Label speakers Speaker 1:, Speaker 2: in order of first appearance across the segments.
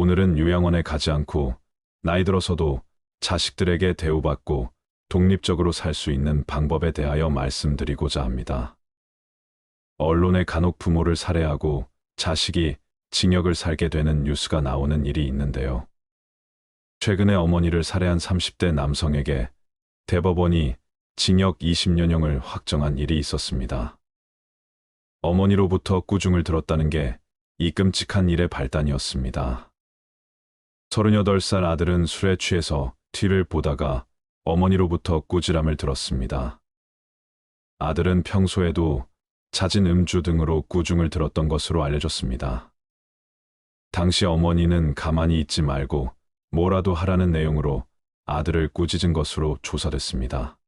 Speaker 1: 오늘은 요양원에 가지 않고 나이 들어서도 자식들에게 대우받고 독립적으로 살 수 있는 방법에 대하여 말씀드리고자 합니다. 언론에 간혹 부모를 살해하고 자식이 징역을 살게 되는 뉴스가 나오는 일이 있는데요. 최근에 어머니를 살해한 30대 남성에게 대법원이 징역 20년형을 확정한 일이 있었습니다. 어머니로부터 꾸중을 들었다는 게 이 끔찍한 일의 발단이었습니다. 38살 아들은 술에 취해서 TV를 보다가 어머니로부터 꾸지람을 들었습니다. 아들은 평소에도 잦은 음주 등으로 꾸중을 들었던 것으로 알려졌습니다. 당시 어머니는 가만히 있지 말고 뭐라도 하라는 내용으로 아들을 꾸짖은 것으로 조사됐습니다.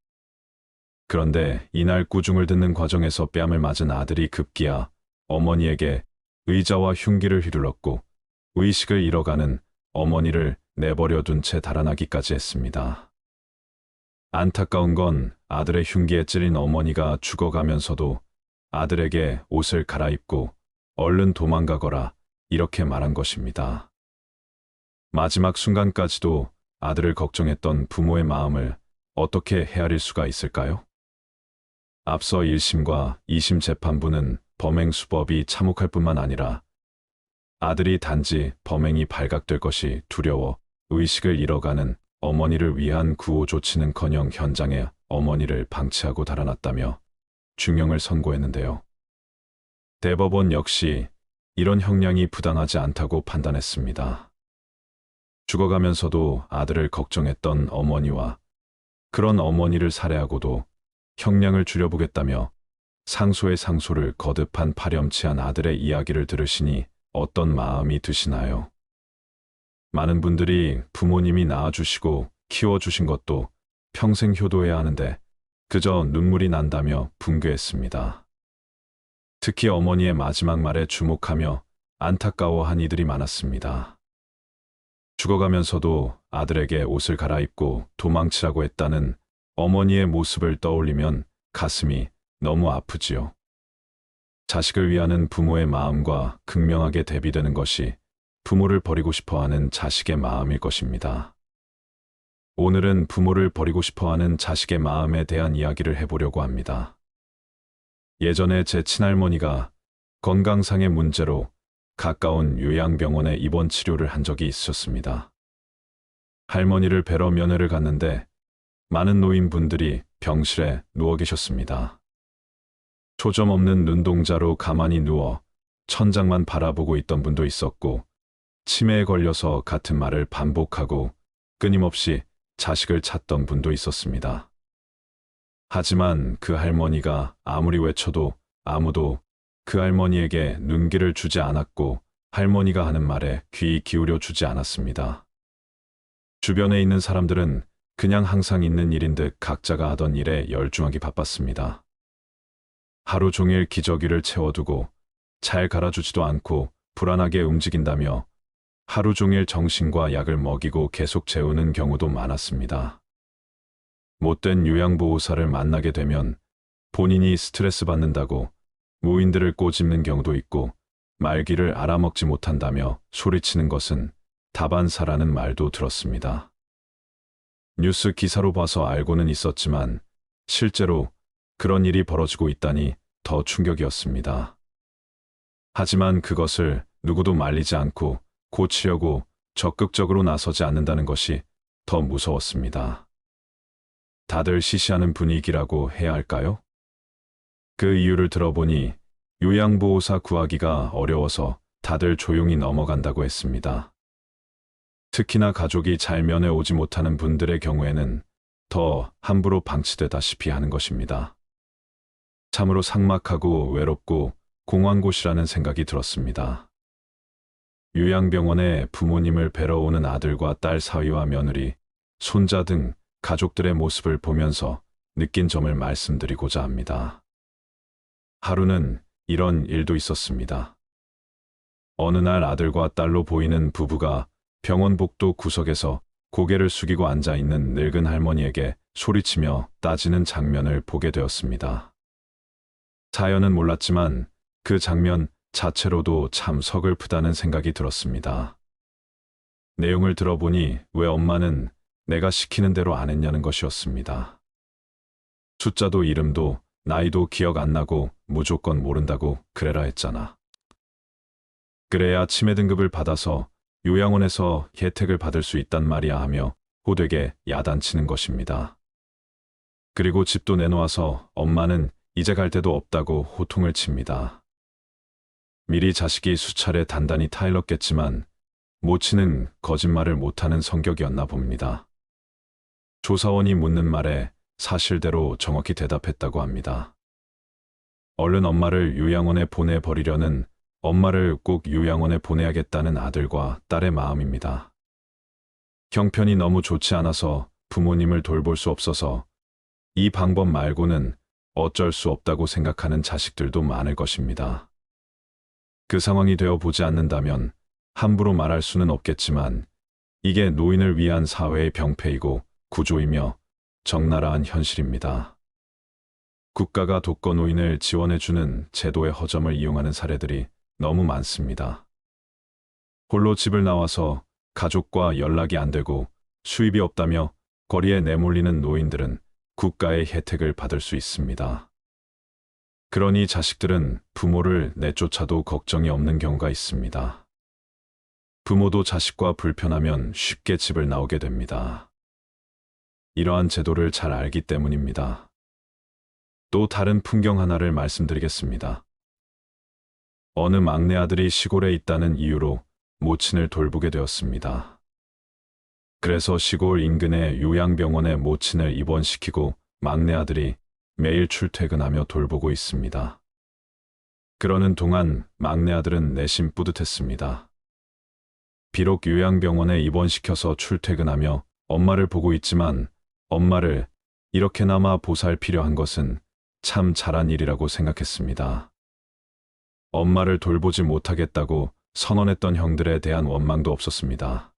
Speaker 1: 그런데 이날 꾸중을 듣는 과정에서 뺨을 맞은 아들이 급기야 어머니에게 의자와 흉기를 휘둘렀고 의식을 잃어가는 어머니를 내버려 둔 채 달아나기까지 했습니다. 안타까운 건 아들의 흉기에 찔린 어머니가 죽어가면서도 아들에게 옷을 갈아입고 얼른 도망가거라 이렇게 말한 것입니다. 마지막 순간까지도 아들을 걱정했던 부모의 마음을 어떻게 헤아릴 수가 있을까요? 앞서 1심과 2심 재판부는 범행 수법이 참혹할 뿐만 아니라 아들이 단지 범행이 발각될 것이 두려워 의식을 잃어가는 어머니를 위한 구호 조치는커녕 현장에 어머니를 방치하고 달아났다며 중형을 선고했는데요. 대법원 역시 이런 형량이 부당하지 않다고 판단했습니다. 죽어가면서도 아들을 걱정했던 어머니와 그런 어머니를 살해하고도 형량을 줄여보겠다며 상소의 상소를 거듭한 파렴치한 아들의 이야기를 들으시니 어떤 마음이 드시나요? 많은 분들이 부모님이 낳아주시고 키워주신 것도 평생 효도해야 하는데 그저 눈물이 난다며 분개했습니다. 특히 어머니의 마지막 말에 주목하며 안타까워한 이들이 많았습니다. 죽어가면서도 아들에게 옷을 갈아입고 도망치라고 했다는 어머니의 모습을 떠올리면 가슴이 너무 아프지요. 자식을 위하는 부모의 마음과 극명하게 대비되는 것이 부모를 버리고 싶어하는 자식의 마음일 것입니다. 오늘은 부모를 버리고 싶어하는 자식의 마음에 대한 이야기를 해보려고 합니다. 예전에 제 친할머니가 건강상의 문제로 가까운 요양병원에 입원 치료를 한 적이 있었습니다. 할머니를 뵈러 면회를 갔는데 많은 노인분들이 병실에 누워 계셨습니다. 초점 없는 눈동자로 가만히 누워 천장만 바라보고 있던 분도 있었고 치매에 걸려서 같은 말을 반복하고 끊임없이 자식을 찾던 분도 있었습니다. 하지만 그 할머니가 아무리 외쳐도 아무도 그 할머니에게 눈길을 주지 않았고 할머니가 하는 말에 귀 기울여 주지 않았습니다. 주변에 있는 사람들은 그냥 항상 있는 일인 듯 각자가 하던 일에 열중하기 바빴습니다. 하루 종일 기저귀를 채워두고 잘 갈아주지도 않고 불안하게 움직인다며 하루 종일 정신과 약을 먹이고 계속 재우는 경우도 많았습니다. 못된 요양보호사를 만나게 되면 본인이 스트레스 받는다고 무인들을 꼬집는 경우도 있고 말귀를 알아먹지 못한다며 소리치는 것은 다반사라는 말도 들었습니다. 뉴스 기사로 봐서 알고는 있었지만 실제로 그런 일이 벌어지고 있다니 더 충격이었습니다. 하지만 그것을 누구도 말리지 않고 고치려고 적극적으로 나서지 않는다는 것이 더 무서웠습니다. 다들 시시하는 분위기라고 해야 할까요? 그 이유를 들어보니 요양보호사 구하기가 어려워서 다들 조용히 넘어간다고 했습니다. 특히나 가족이 잘 면회 오지 못하는 분들의 경우에는 더 함부로 방치되다시피 하는 것입니다. 참으로 삭막하고 외롭고 공허한 곳이라는 생각이 들었습니다. 요양병원에 부모님을 뵈러 오는 아들과 딸 사위와 며느리, 손자 등 가족들의 모습을 보면서 느낀 점을 말씀드리고자 합니다. 하루는 이런 일도 있었습니다. 어느 날 아들과 딸로 보이는 부부가 병원 복도 구석에서 고개를 숙이고 앉아있는 늙은 할머니에게 소리치며 따지는 장면을 보게 되었습니다. 자연은 몰랐지만 그 장면 자체로도 참 서글프다는 생각이 들었습니다. 내용을 들어보니 왜 엄마는 내가 시키는 대로 안 했냐는 것이었습니다. 숫자도 이름도 나이도 기억 안 나고 무조건 모른다고 그래라 했잖아. 그래야 치매 등급을 받아서 요양원에서 혜택을 받을 수 있단 말이야 하며 호되게 야단치는 것입니다. 그리고 집도 내놓아서 엄마는 이제 갈 데도 없다고 호통을 칩니다. 미리 자식이 수차례 단단히 타일렀겠지만 모치는 거짓말을 못하는 성격이었나 봅니다. 조사원이 묻는 말에 사실대로 정확히 대답했다고 합니다. 얼른 엄마를 요양원에 보내버리려는 엄마를 꼭 요양원에 보내야겠다는 아들과 딸의 마음입니다. 형편이 너무 좋지 않아서 부모님을 돌볼 수 없어서 이 방법 말고는 어쩔 수 없다고 생각하는 자식들도 많을 것입니다. 그 상황이 되어 보지 않는다면 함부로 말할 수는 없겠지만 이게 노인을 위한 사회의 병폐이고 구조이며 적나라한 현실입니다. 국가가 독거노인을 지원해주는 제도의 허점을 이용하는 사례들이 너무 많습니다. 홀로 집을 나와서 가족과 연락이 안 되고 수입이 없다며 거리에 내몰리는 노인들은 국가의 혜택을 받을 수 있습니다. 그러니 자식들은 부모를 내쫓아도 걱정이 없는 경우가 있습니다. 부모도 자식과 불편하면 쉽게 집을 나오게 됩니다. 이러한 제도를 잘 알기 때문입니다. 또 다른 풍경 하나를 말씀드리겠습니다. 어느 막내 아들이 시골에 있다는 이유로 모친을 돌보게 되었습니다. 그래서 시골 인근의 요양병원에 모친을 입원시키고 막내 아들이 매일 출퇴근하며 돌보고 있습니다. 그러는 동안 막내 아들은 내심 뿌듯했습니다. 비록 요양병원에 입원시켜서 출퇴근하며 엄마를 보고 있지만 엄마를 이렇게나마 보살피려 한 것은 참 잘한 일이라고 생각했습니다. 엄마를 돌보지 못하겠다고 선언했던 형들에 대한 원망도 없었습니다.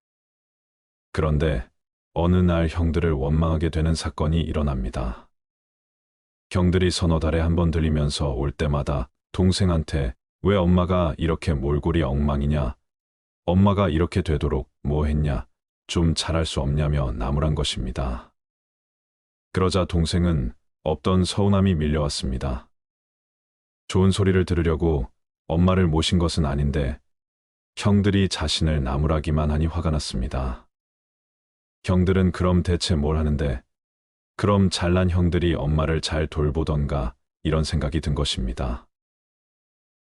Speaker 1: 그런데 어느 날 형들을 원망하게 되는 사건이 일어납니다. 형들이 서너 달에 한 번 들리면서 올 때마다 동생한테 왜 엄마가 이렇게 몰골이 엉망이냐, 엄마가 이렇게 되도록 뭐 했냐, 좀 잘할 수 없냐며 나무란 것입니다. 그러자 동생은 없던 서운함이 밀려왔습니다. 좋은 소리를 들으려고 엄마를 모신 것은 아닌데 형들이 자신을 나무라기만 하니 화가 났습니다. 형들은 그럼 대체 뭘 하는데, 그럼 잘난 형들이 엄마를 잘 돌보던가 이런 생각이 든 것입니다.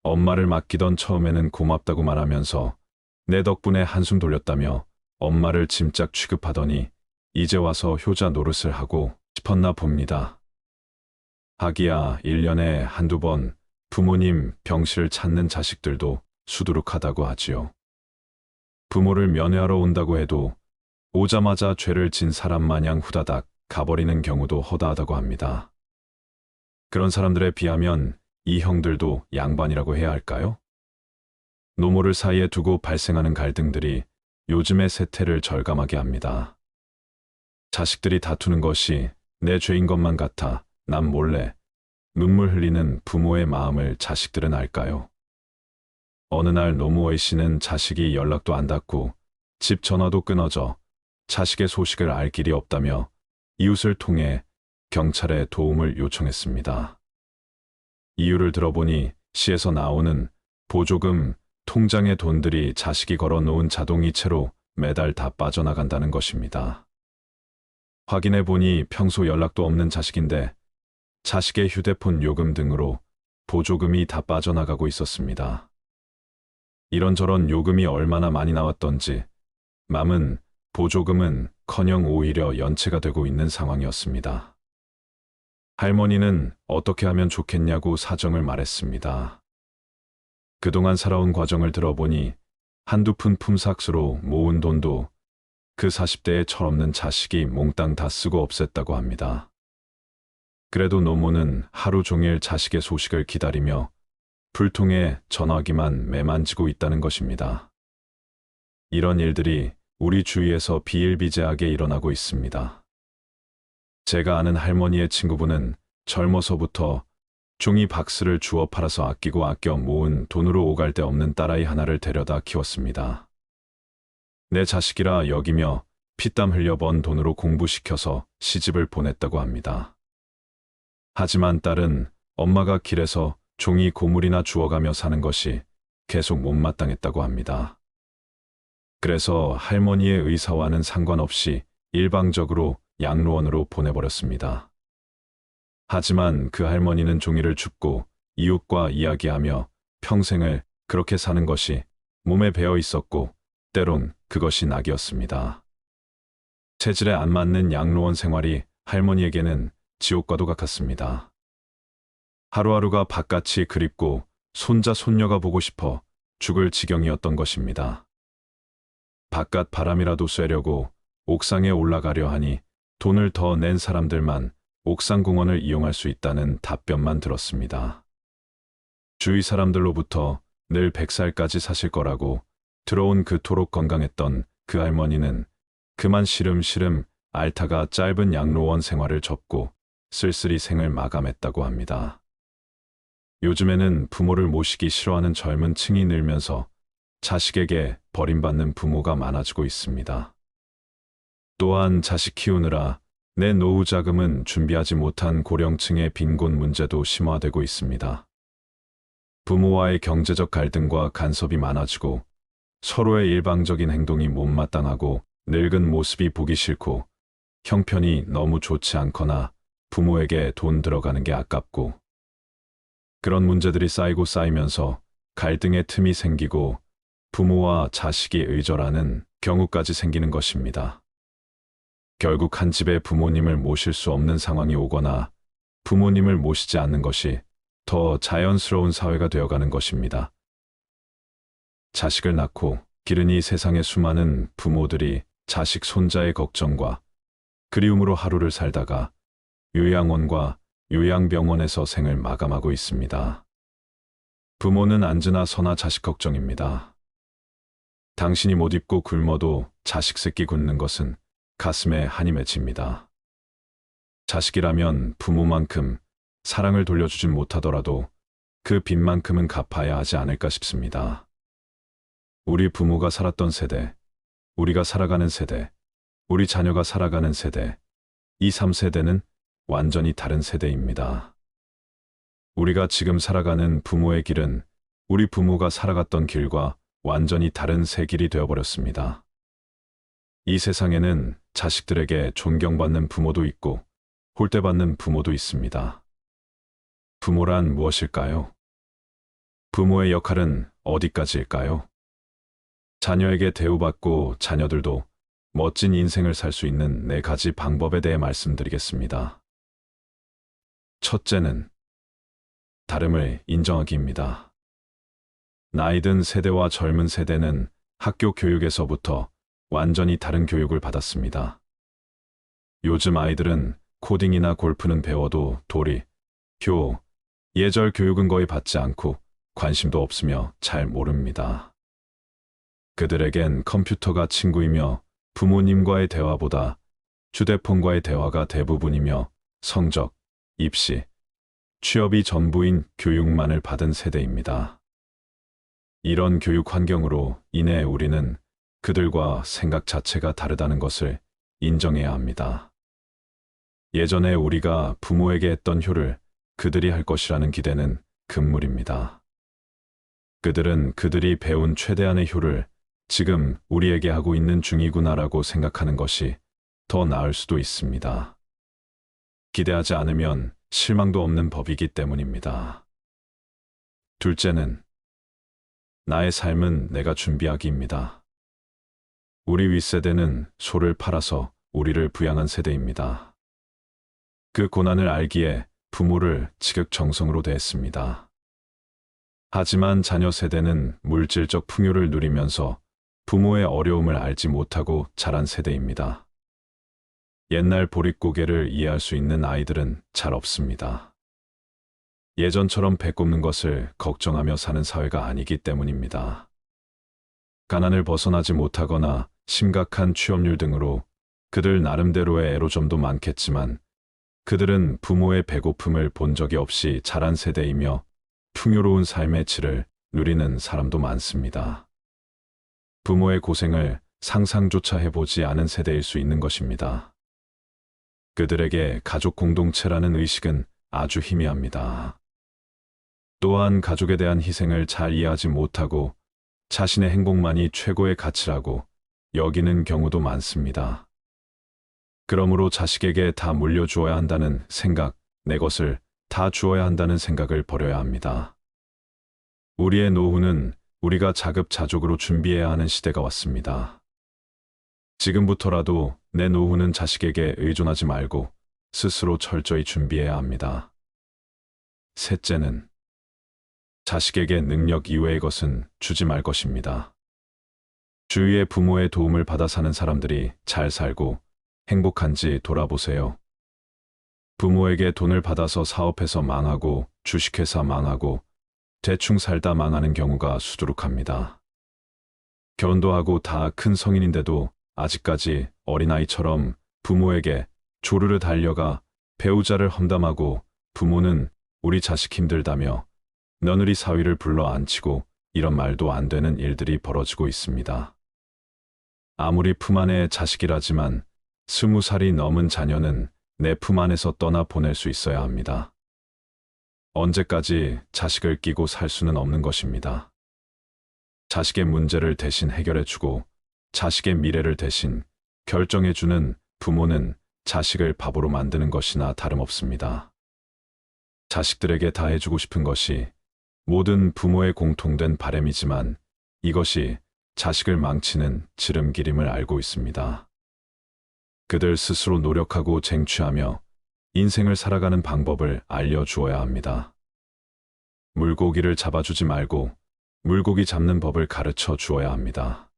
Speaker 1: 엄마를 맡기던 처음에는 고맙다고 말하면서 내 덕분에 한숨 돌렸다며 엄마를 짐짝 취급하더니 이제 와서 효자 노릇을 하고 싶었나 봅니다. 하기야 1년에 한두 번 부모님 병실을 찾는 자식들도 수두룩하다고 하지요. 부모를 면회하러 온다고 해도 오자마자 죄를 진 사람 마냥 후다닥 가버리는 경우도 허다하다고 합니다. 그런 사람들에 비하면 이 형들도 양반이라고 해야 할까요? 노모를 사이에 두고 발생하는 갈등들이 요즘의 세태를 절감하게 합니다. 자식들이 다투는 것이 내 죄인 것만 같아 남 몰래 눈물 흘리는 부모의 마음을 자식들은 알까요? 어느 날 노모 A씨는 자식이 연락도 안 닿고 집 전화도 끊어져 자식의 소식을 알 길이 없다며 이웃을 통해 경찰에 도움을 요청했습니다. 이유를 들어보니 시에서 나오는 보조금, 통장의 돈들이 자식이 걸어놓은 자동이체로 매달 다 빠져나간다는 것입니다. 확인해보니 평소 연락도 없는 자식인데 자식의 휴대폰 요금 등으로 보조금이 다 빠져나가고 있었습니다. 이런저런 요금이 얼마나 많이 나왔던지 맘은 보조금은커녕 오히려 연체가 되고 있는 상황이었습니다. 할머니는 어떻게 하면 좋겠냐고 사정을 말했습니다. 그동안 살아온 과정을 들어보니 한두 푼 품삯으로 모은 돈도 그 40대에 철없는 자식이 몽땅 다 쓰고 없앴다고 합니다. 그래도 노모는 하루 종일 자식의 소식을 기다리며 불통에 전화기만 매만지고 있다는 것입니다. 이런 일들이 우리 주위에서 비일비재하게 일어나고 있습니다. 제가 아는 할머니의 친구분은 젊어서부터 종이 박스를 주워 팔아서 아끼고 아껴 모은 돈으로 오갈 데 없는 딸아이 하나를 데려다 키웠습니다. 내 자식이라 여기며 피땀 흘려 번 돈으로 공부시켜서 시집을 보냈다고 합니다. 하지만 딸은 엄마가 길에서 종이 고물이나 주워가며 사는 것이 계속 못마땅했다고 합니다. 그래서 할머니의 의사와는 상관없이 일방적으로 양로원으로 보내버렸습니다. 하지만 그 할머니는 종이를 줍고 이웃과 이야기하며 평생을 그렇게 사는 것이 몸에 배어 있었고 때론 그것이 낙이었습니다. 체질에 안 맞는 양로원 생활이 할머니에게는 지옥과도 같았습니다. 하루하루가 바깥이 그립고 손자 손녀가 보고 싶어 죽을 지경이었던 것입니다. 바깥 바람이라도 쐬려고 옥상에 올라가려 하니 돈을 더 낸 사람들만 옥상 공원을 이용할 수 있다는 답변만 들었습니다. 주위 사람들로부터 늘 100살까지 사실 거라고 들어온 그토록 건강했던 그 할머니는 그만 시름시름 앓다가 짧은 양로원 생활을 접고 쓸쓸히 생을 마감했다고 합니다. 요즘에는 부모를 모시기 싫어하는 젊은 층이 늘면서 자식에게 버림받는 부모가 많아지고 있습니다. 또한 자식 키우느라 내 노후 자금은 준비하지 못한 고령층의 빈곤 문제도 심화되고 있습니다. 부모와의 경제적 갈등과 간섭이 많아지고 서로의 일방적인 행동이 못마땅하고 늙은 모습이 보기 싫고 형편이 너무 좋지 않거나 부모에게 돈 들어가는 게 아깝고 그런 문제들이 쌓이고 쌓이면서 갈등의 틈이 생기고 부모와 자식이 의절하는 경우까지 생기는 것입니다. 결국 한 집에 부모님을 모실 수 없는 상황이 오거나 부모님을 모시지 않는 것이 더 자연스러운 사회가 되어가는 것입니다. 자식을 낳고 기르니 세상의 수많은 부모들이 자식 손자의 걱정과 그리움으로 하루를 살다가 요양원과 요양병원에서 생을 마감하고 있습니다. 부모는 앉으나 서나 자식 걱정입니다. 당신이 못 입고 굶어도 자식 새끼 굶는 것은 가슴에 한이 맺힙니다. 자식이라면 부모만큼 사랑을 돌려주진 못하더라도 그 빚만큼은 갚아야 하지 않을까 싶습니다. 우리 부모가 살았던 세대, 우리가 살아가는 세대, 우리 자녀가 살아가는 세대, 이 3세대는 완전히 다른 세대입니다. 우리가 지금 살아가는 부모의 길은 우리 부모가 살아갔던 길과 완전히 다른 새 길이 되어버렸습니다. 이 세상에는 자식들에게 존경받는 부모도 있고 홀대받는 부모도 있습니다. 부모란 무엇일까요? 부모의 역할은 어디까지일까요? 자녀에게 대우받고 자녀들도 멋진 인생을 살 수 있는 4가지 방법에 대해 말씀드리겠습니다. 첫째는 다름을 인정하기입니다. 나이든 세대와 젊은 세대는 학교 교육에서부터 완전히 다른 교육을 받았습니다. 요즘 아이들은 코딩이나 골프는 배워도 도리, 교, 예절 교육은 거의 받지 않고 관심도 없으며 잘 모릅니다. 그들에겐 컴퓨터가 친구이며 부모님과의 대화보다 휴대폰과의 대화가 대부분이며 성적, 입시, 취업이 전부인 교육만을 받은 세대입니다. 이런 교육 환경으로 인해 우리는 그들과 생각 자체가 다르다는 것을 인정해야 합니다. 예전에 우리가 부모에게 했던 효를 그들이 할 것이라는 기대는 금물입니다. 그들은 그들이 배운 최대한의 효를 지금 우리에게 하고 있는 중이구나라고 생각하는 것이 더 나을 수도 있습니다. 기대하지 않으면 실망도 없는 법이기 때문입니다. 둘째는 나의 삶은 내가 준비하기입니다. 우리 윗세대는 소를 팔아서 우리를 부양한 세대입니다. 그 고난을 알기에 부모를 지극정성으로 대했습니다. 하지만 자녀 세대는 물질적 풍요를 누리면서 부모의 어려움을 알지 못하고 자란 세대입니다. 옛날 보릿고개를 이해할 수 있는 아이들은 잘 없습니다. 예전처럼 배꼽는 것을 걱정하며 사는 사회가 아니기 때문입니다. 가난을 벗어나지 못하거나 심각한 취업률 등으로 그들 나름대로의 애로점도 많겠지만 그들은 부모의 배고픔을 본 적이 없이 자란 세대이며 풍요로운 삶의 질을 누리는 사람도 많습니다. 부모의 고생을 상상조차 해보지 않은 세대일 수 있는 것입니다. 그들에게 가족 공동체라는 의식은 아주 희미합니다. 또한 가족에 대한 희생을 잘 이해하지 못하고 자신의 행복만이 최고의 가치라고 여기는 경우도 많습니다. 그러므로 자식에게 다 물려주어야 한다는 생각, 내 것을 다 주어야 한다는 생각을 버려야 합니다. 우리의 노후는 우리가 자급자족으로 준비해야 하는 시대가 왔습니다. 지금부터라도 내 노후는 자식에게 의존하지 말고 스스로 철저히 준비해야 합니다. 셋째는 자식에게 능력 이외의 것은 주지 말 것입니다. 주위의 부모의 도움을 받아 사는 사람들이 잘 살고 행복한지 돌아보세요. 부모에게 돈을 받아서 사업해서 망하고 주식회사 망하고 대충 살다 망하는 경우가 수두룩합니다. 결혼도 하고 다 큰 성인인데도 아직까지 어린아이처럼 부모에게 조르르 달려가 배우자를 험담하고 부모는 우리 자식 힘들다며 며느리 사위를 불러 앉히고 이런 말도 안 되는 일들이 벌어지고 있습니다. 아무리 품 안의 자식이라지만 20살이 넘은 자녀는 내 품 안에서 떠나 보낼 수 있어야 합니다. 언제까지 자식을 끼고 살 수는 없는 것입니다. 자식의 문제를 대신 해결해주고 자식의 미래를 대신 결정해주는 부모는 자식을 바보로 만드는 것이나 다름없습니다. 자식들에게 다 해주고 싶은 것이 모든 부모의 공통된 바람이지만 이것이 자식을 망치는 지름길임을 알고 있습니다. 그들 스스로 노력하고 쟁취하며 인생을 살아가는 방법을 알려주어야 합니다. 물고기를 잡아주지 말고 물고기 잡는 법을 가르쳐 주어야 합니다.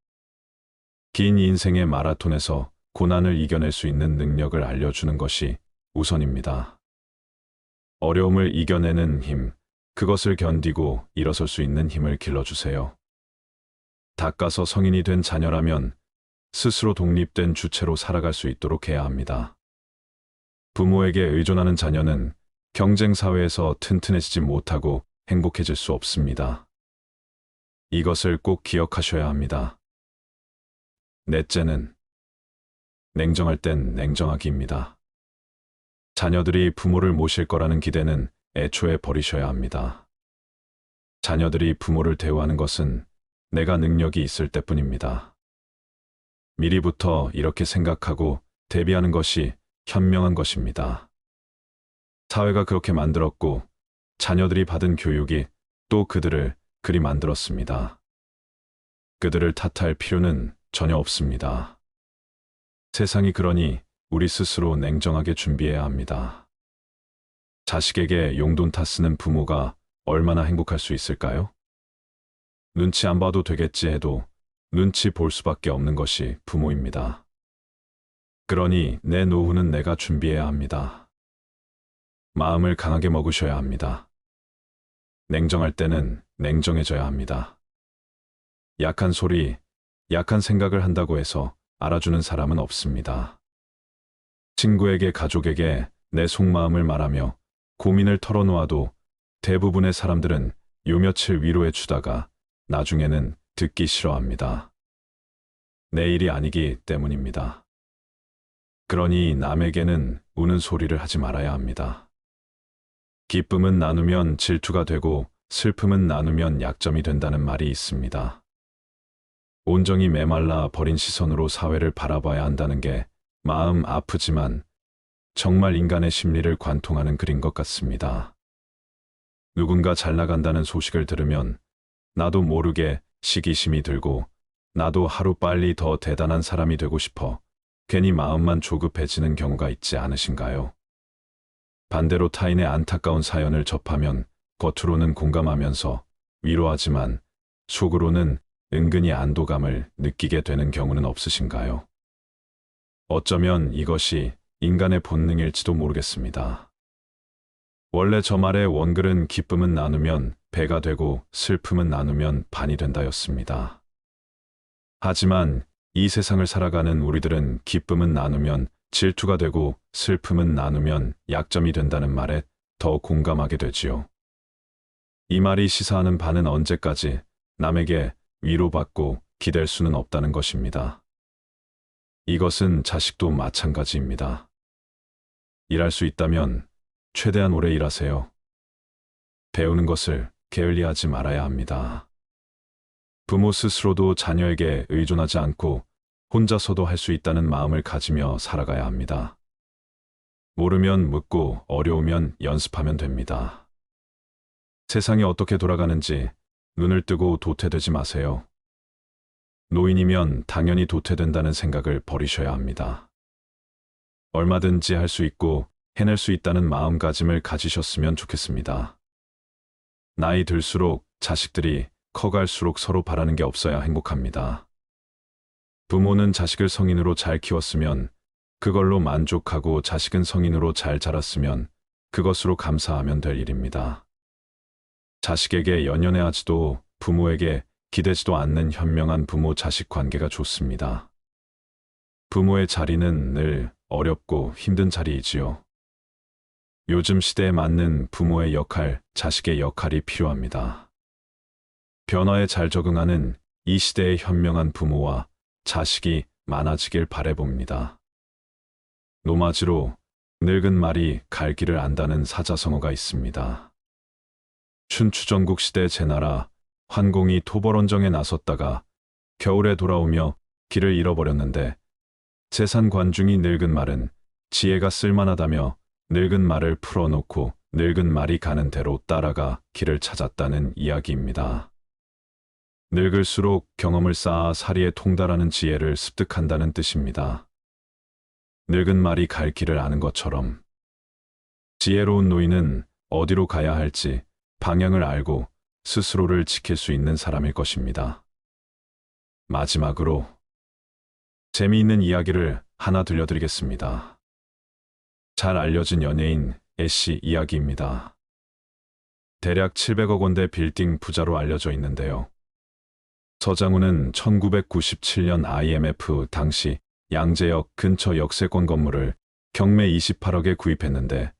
Speaker 1: 긴 인생의 마라톤에서 고난을 이겨낼 수 있는 능력을 알려주는 것이 우선입니다. 어려움을 이겨내는 힘, 그것을 견디고 일어설 수 있는 힘을 길러주세요. 닦아서 성인이 된 자녀라면 스스로 독립된 주체로 살아갈 수 있도록 해야 합니다. 부모에게 의존하는 자녀는 경쟁사회에서 튼튼해지지 못하고 행복해질 수 없습니다. 이것을 꼭 기억하셔야 합니다. 넷째는 냉정할 땐 냉정하기입니다. 자녀들이 부모를 모실 거라는 기대는 애초에 버리셔야 합니다. 자녀들이 부모를 대우하는 것은 내가 능력이 있을 때뿐입니다. 미리부터 이렇게 생각하고 대비하는 것이 현명한 것입니다. 사회가 그렇게 만들었고 자녀들이 받은 교육이 또 그들을 그리 만들었습니다. 그들을 탓할 필요는 전혀 없습니다. 세상이 그러니 우리 스스로 냉정하게 준비해야 합니다. 자식에게 용돈 타 쓰는 부모가 얼마나 행복할 수 있을까요? 눈치 안 봐도 되겠지 해도 눈치 볼 수밖에 없는 것이 부모입니다. 그러니 내 노후는 내가 준비해야 합니다. 마음을 강하게 먹으셔야 합니다. 냉정할 때는 냉정해져야 합니다. 약한 소리, 약한 생각을 한다고 해서 알아주는 사람은 없습니다. 친구에게, 가족에게 내 속마음을 말하며 고민을 털어놓아도 대부분의 사람들은 요 며칠 위로해 주다가 나중에는 듣기 싫어합니다. 내 일이 아니기 때문입니다. 그러니 남에게는 우는 소리를 하지 말아야 합니다. 기쁨은 나누면 질투가 되고 슬픔은 나누면 약점이 된다는 말이 있습니다. 온전히 메말라 버린 시선으로 사회를 바라봐야 한다는 게 마음 아프지만 정말 인간의 심리를 관통하는 글인 것 같습니다. 누군가 잘 나간다는 소식을 들으면 나도 모르게 시기심이 들고 나도 하루빨리 더 대단한 사람이 되고 싶어 괜히 마음만 조급해지는 경우가 있지 않으신가요? 반대로 타인의 안타까운 사연을 접하면 겉으로는 공감하면서 위로하지만 속으로는 은근히 안도감을 느끼게 되는 경우는 없으신가요? 어쩌면 이것이 인간의 본능일지도 모르겠습니다. 원래 저 말의 원글은 기쁨은 나누면 배가 되고 슬픔은 나누면 반이 된다였습니다. 하지만 이 세상을 살아가는 우리들은 기쁨은 나누면 질투가 되고 슬픔은 나누면 약점이 된다는 말에 더 공감하게 되지요. 이 말이 시사하는 바는 언제까지 남에게 위로받고 기댈 수는 없다는 것입니다. 이것은 자식도 마찬가지입니다. 일할 수 있다면 최대한 오래 일하세요. 배우는 것을 게을리하지 말아야 합니다. 부모 스스로도 자녀에게 의존하지 않고 혼자서도 할 수 있다는 마음을 가지며 살아가야 합니다. 모르면 묻고 어려우면 연습하면 됩니다. 세상이 어떻게 돌아가는지 눈을 뜨고 도태되지 마세요. 노인이면 당연히 도태된다는 생각을 버리셔야 합니다. 얼마든지 할 수 있고 해낼 수 있다는 마음가짐을 가지셨으면 좋겠습니다. 나이 들수록 자식들이 커갈수록 서로 바라는 게 없어야 행복합니다. 부모는 자식을 성인으로 잘 키웠으면 그걸로 만족하고 자식은 성인으로 잘 자랐으면 그것으로 감사하면 될 일입니다. 자식에게 연연해하지도 부모에게 기대지도 않는 현명한 부모-자식 관계가 좋습니다. 부모의 자리는 늘 어렵고 힘든 자리이지요. 요즘 시대에 맞는 부모의 역할, 자식의 역할이 필요합니다. 변화에 잘 적응하는 이 시대의 현명한 부모와 자식이 많아지길 바라봅니다. 노마지로 늙은 말이 갈 길을 안다는 사자성어가 있습니다. 춘추전국 시대 제나라 환공이 토벌원정에 나섰다가 겨울에 돌아오며 길을 잃어버렸는데 재산 관중이 늙은 말은 지혜가 쓸만하다며 늙은 말을 풀어놓고 늙은 말이 가는 대로 따라가 길을 찾았다는 이야기입니다. 늙을수록 경험을 쌓아 사리에 통달하는 지혜를 습득한다는 뜻입니다. 늙은 말이 갈 길을 아는 것처럼 지혜로운 노인은 어디로 가야 할지 방향을 알고 스스로를 지킬 수 있는 사람일 것입니다. 마지막으로 재미있는 이야기를 하나 들려드리겠습니다. 잘 알려진 연예인 애씨 이야기입니다. 대략 700억 원대 빌딩 부자로 알려져 있는데요. 서장훈은 1997년 IMF 당시 양재역 근처 역세권 건물을 경매 28억에 구입했는데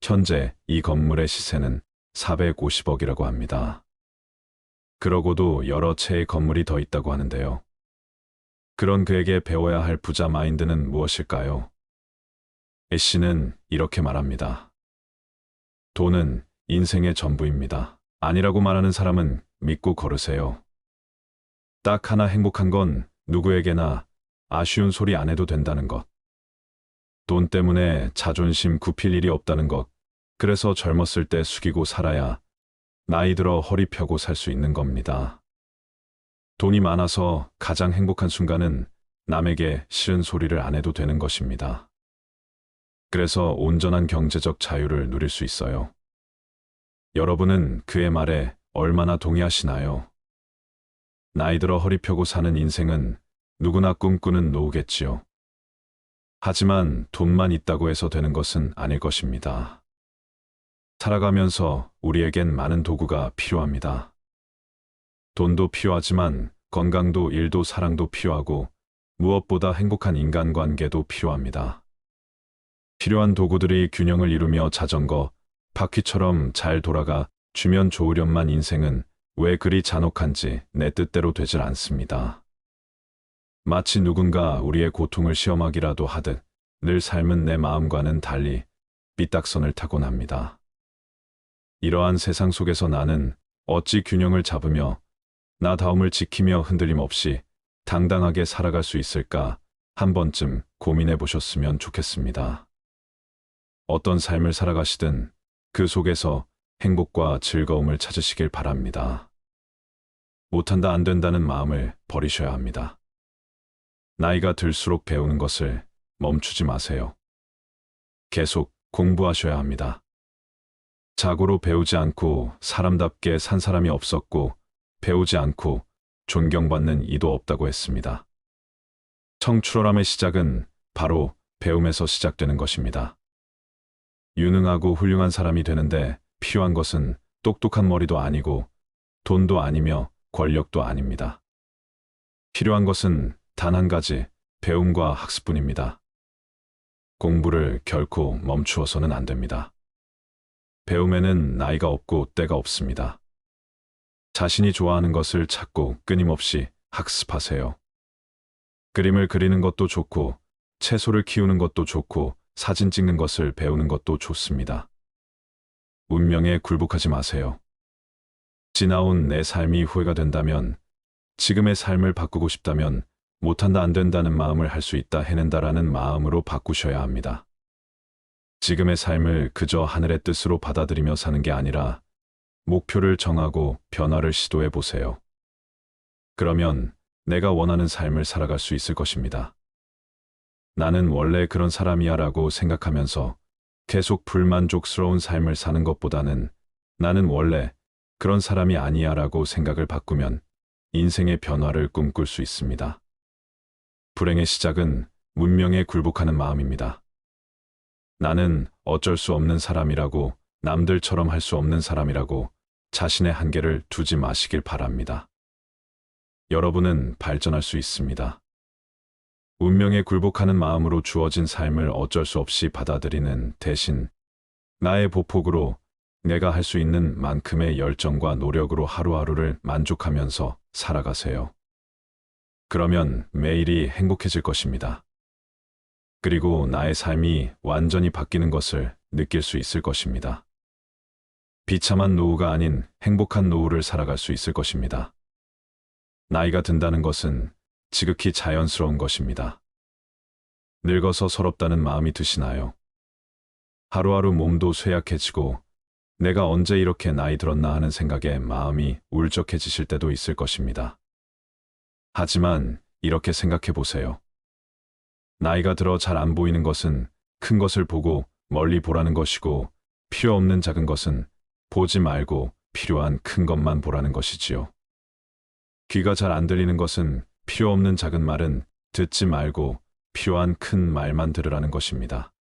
Speaker 1: 현재 이 건물의 시세는 450억이라고 합니다. 그러고도 여러 채의 건물이 더 있다고 하는데요. 그런 그에게 배워야 할 부자 마인드는 무엇일까요? 애씨는 이렇게 말합니다. 돈은 인생의 전부입니다. 아니라고 말하는 사람은 믿고 걸으세요. 딱 하나 행복한 건 누구에게나 아쉬운 소리 안 해도 된다는 것. 돈 때문에 자존심 굽힐 일이 없다는 것. 그래서 젊었을 때 숙이고 살아야 나이 들어 허리 펴고 살 수 있는 겁니다. 돈이 많아서 가장 행복한 순간은 남에게 싫은 소리를 안 해도 되는 것입니다. 그래서 온전한 경제적 자유를 누릴 수 있어요. 여러분은 그의 말에 얼마나 동의하시나요? 나이 들어 허리 펴고 사는 인생은 누구나 꿈꾸는 노후겠지요. 하지만 돈만 있다고 해서 되는 것은 아닐 것입니다. 살아가면서 우리에겐 많은 도구가 필요합니다. 돈도 필요하지만 건강도 일도 사랑도 필요하고 무엇보다 행복한 인간관계도 필요합니다. 필요한 도구들이 균형을 이루며 자전거, 바퀴처럼 잘 돌아가 주면 좋으련만 인생은 왜 그리 잔혹한지 내 뜻대로 되질 않습니다. 마치 누군가 우리의 고통을 시험하기라도 하듯 늘 삶은 내 마음과는 달리 삐딱선을 타곤 합니다. 이러한 세상 속에서 나는 어찌 균형을 잡으며 나다움을 지키며 흔들림 없이 당당하게 살아갈 수 있을까 한 번쯤 고민해 보셨으면 좋겠습니다. 어떤 삶을 살아가시든 그 속에서 행복과 즐거움을 찾으시길 바랍니다. 못한다 안 된다는 마음을 버리셔야 합니다. 나이가 들수록 배우는 것을 멈추지 마세요. 계속 공부하셔야 합니다. 자고로 배우지 않고 사람답게 산 사람이 없었고 배우지 않고 존경받는 이도 없다고 했습니다. 청출어람의 시작은 바로 배움에서 시작되는 것입니다. 유능하고 훌륭한 사람이 되는데 필요한 것은 똑똑한 머리도 아니고 돈도 아니며 권력도 아닙니다. 필요한 것은 단 한 가지, 배움과 학습뿐입니다. 공부를 결코 멈추어서는 안 됩니다. 배움에는 나이가 없고 때가 없습니다. 자신이 좋아하는 것을 찾고 끊임없이 학습하세요. 그림을 그리는 것도 좋고, 채소를 키우는 것도 좋고, 사진 찍는 것을 배우는 것도 좋습니다. 운명에 굴복하지 마세요. 지나온 내 삶이 후회가 된다면, 지금의 삶을 바꾸고 싶다면, 못한다 안 된다는 마음을 할 수 있다 해낸다라는 마음으로 바꾸셔야 합니다. 지금의 삶을 그저 하늘의 뜻으로 받아들이며 사는 게 아니라 목표를 정하고 변화를 시도해 보세요. 그러면 내가 원하는 삶을 살아갈 수 있을 것입니다. 나는 원래 그런 사람이야 라고 생각하면서 계속 불만족스러운 삶을 사는 것보다는 나는 원래 그런 사람이 아니야 라고 생각을 바꾸면 인생의 변화를 꿈꿀 수 있습니다. 불행의 시작은 문명에 굴복하는 마음입니다. 나는 어쩔 수 없는 사람이라고, 남들처럼 할 수 없는 사람이라고 자신의 한계를 두지 마시길 바랍니다. 여러분은 발전할 수 있습니다. 운명에 굴복하는 마음으로 주어진 삶을 어쩔 수 없이 받아들이는 대신 나의 보폭으로 내가 할 수 있는 만큼의 열정과 노력으로 하루하루를 만족하면서 살아가세요. 그러면 매일이 행복해질 것입니다. 그리고 나의 삶이 완전히 바뀌는 것을 느낄 수 있을 것입니다. 비참한 노후가 아닌 행복한 노후를 살아갈 수 있을 것입니다. 나이가 든다는 것은 지극히 자연스러운 것입니다. 늙어서 서럽다는 마음이 드시나요? 하루하루 몸도 쇠약해지고 내가 언제 이렇게 나이 들었나 하는 생각에 마음이 울적해지실 때도 있을 것입니다. 하지만 이렇게 생각해 보세요. 나이가 들어 잘 안 보이는 것은 큰 것을 보고 멀리 보라는 것이고, 필요 없는 작은 것은 보지 말고 필요한 큰 것만 보라는 것이지요. 귀가 잘 안 들리는 것은 필요 없는 작은 말은 듣지 말고 필요한 큰 말만 들으라는 것입니다.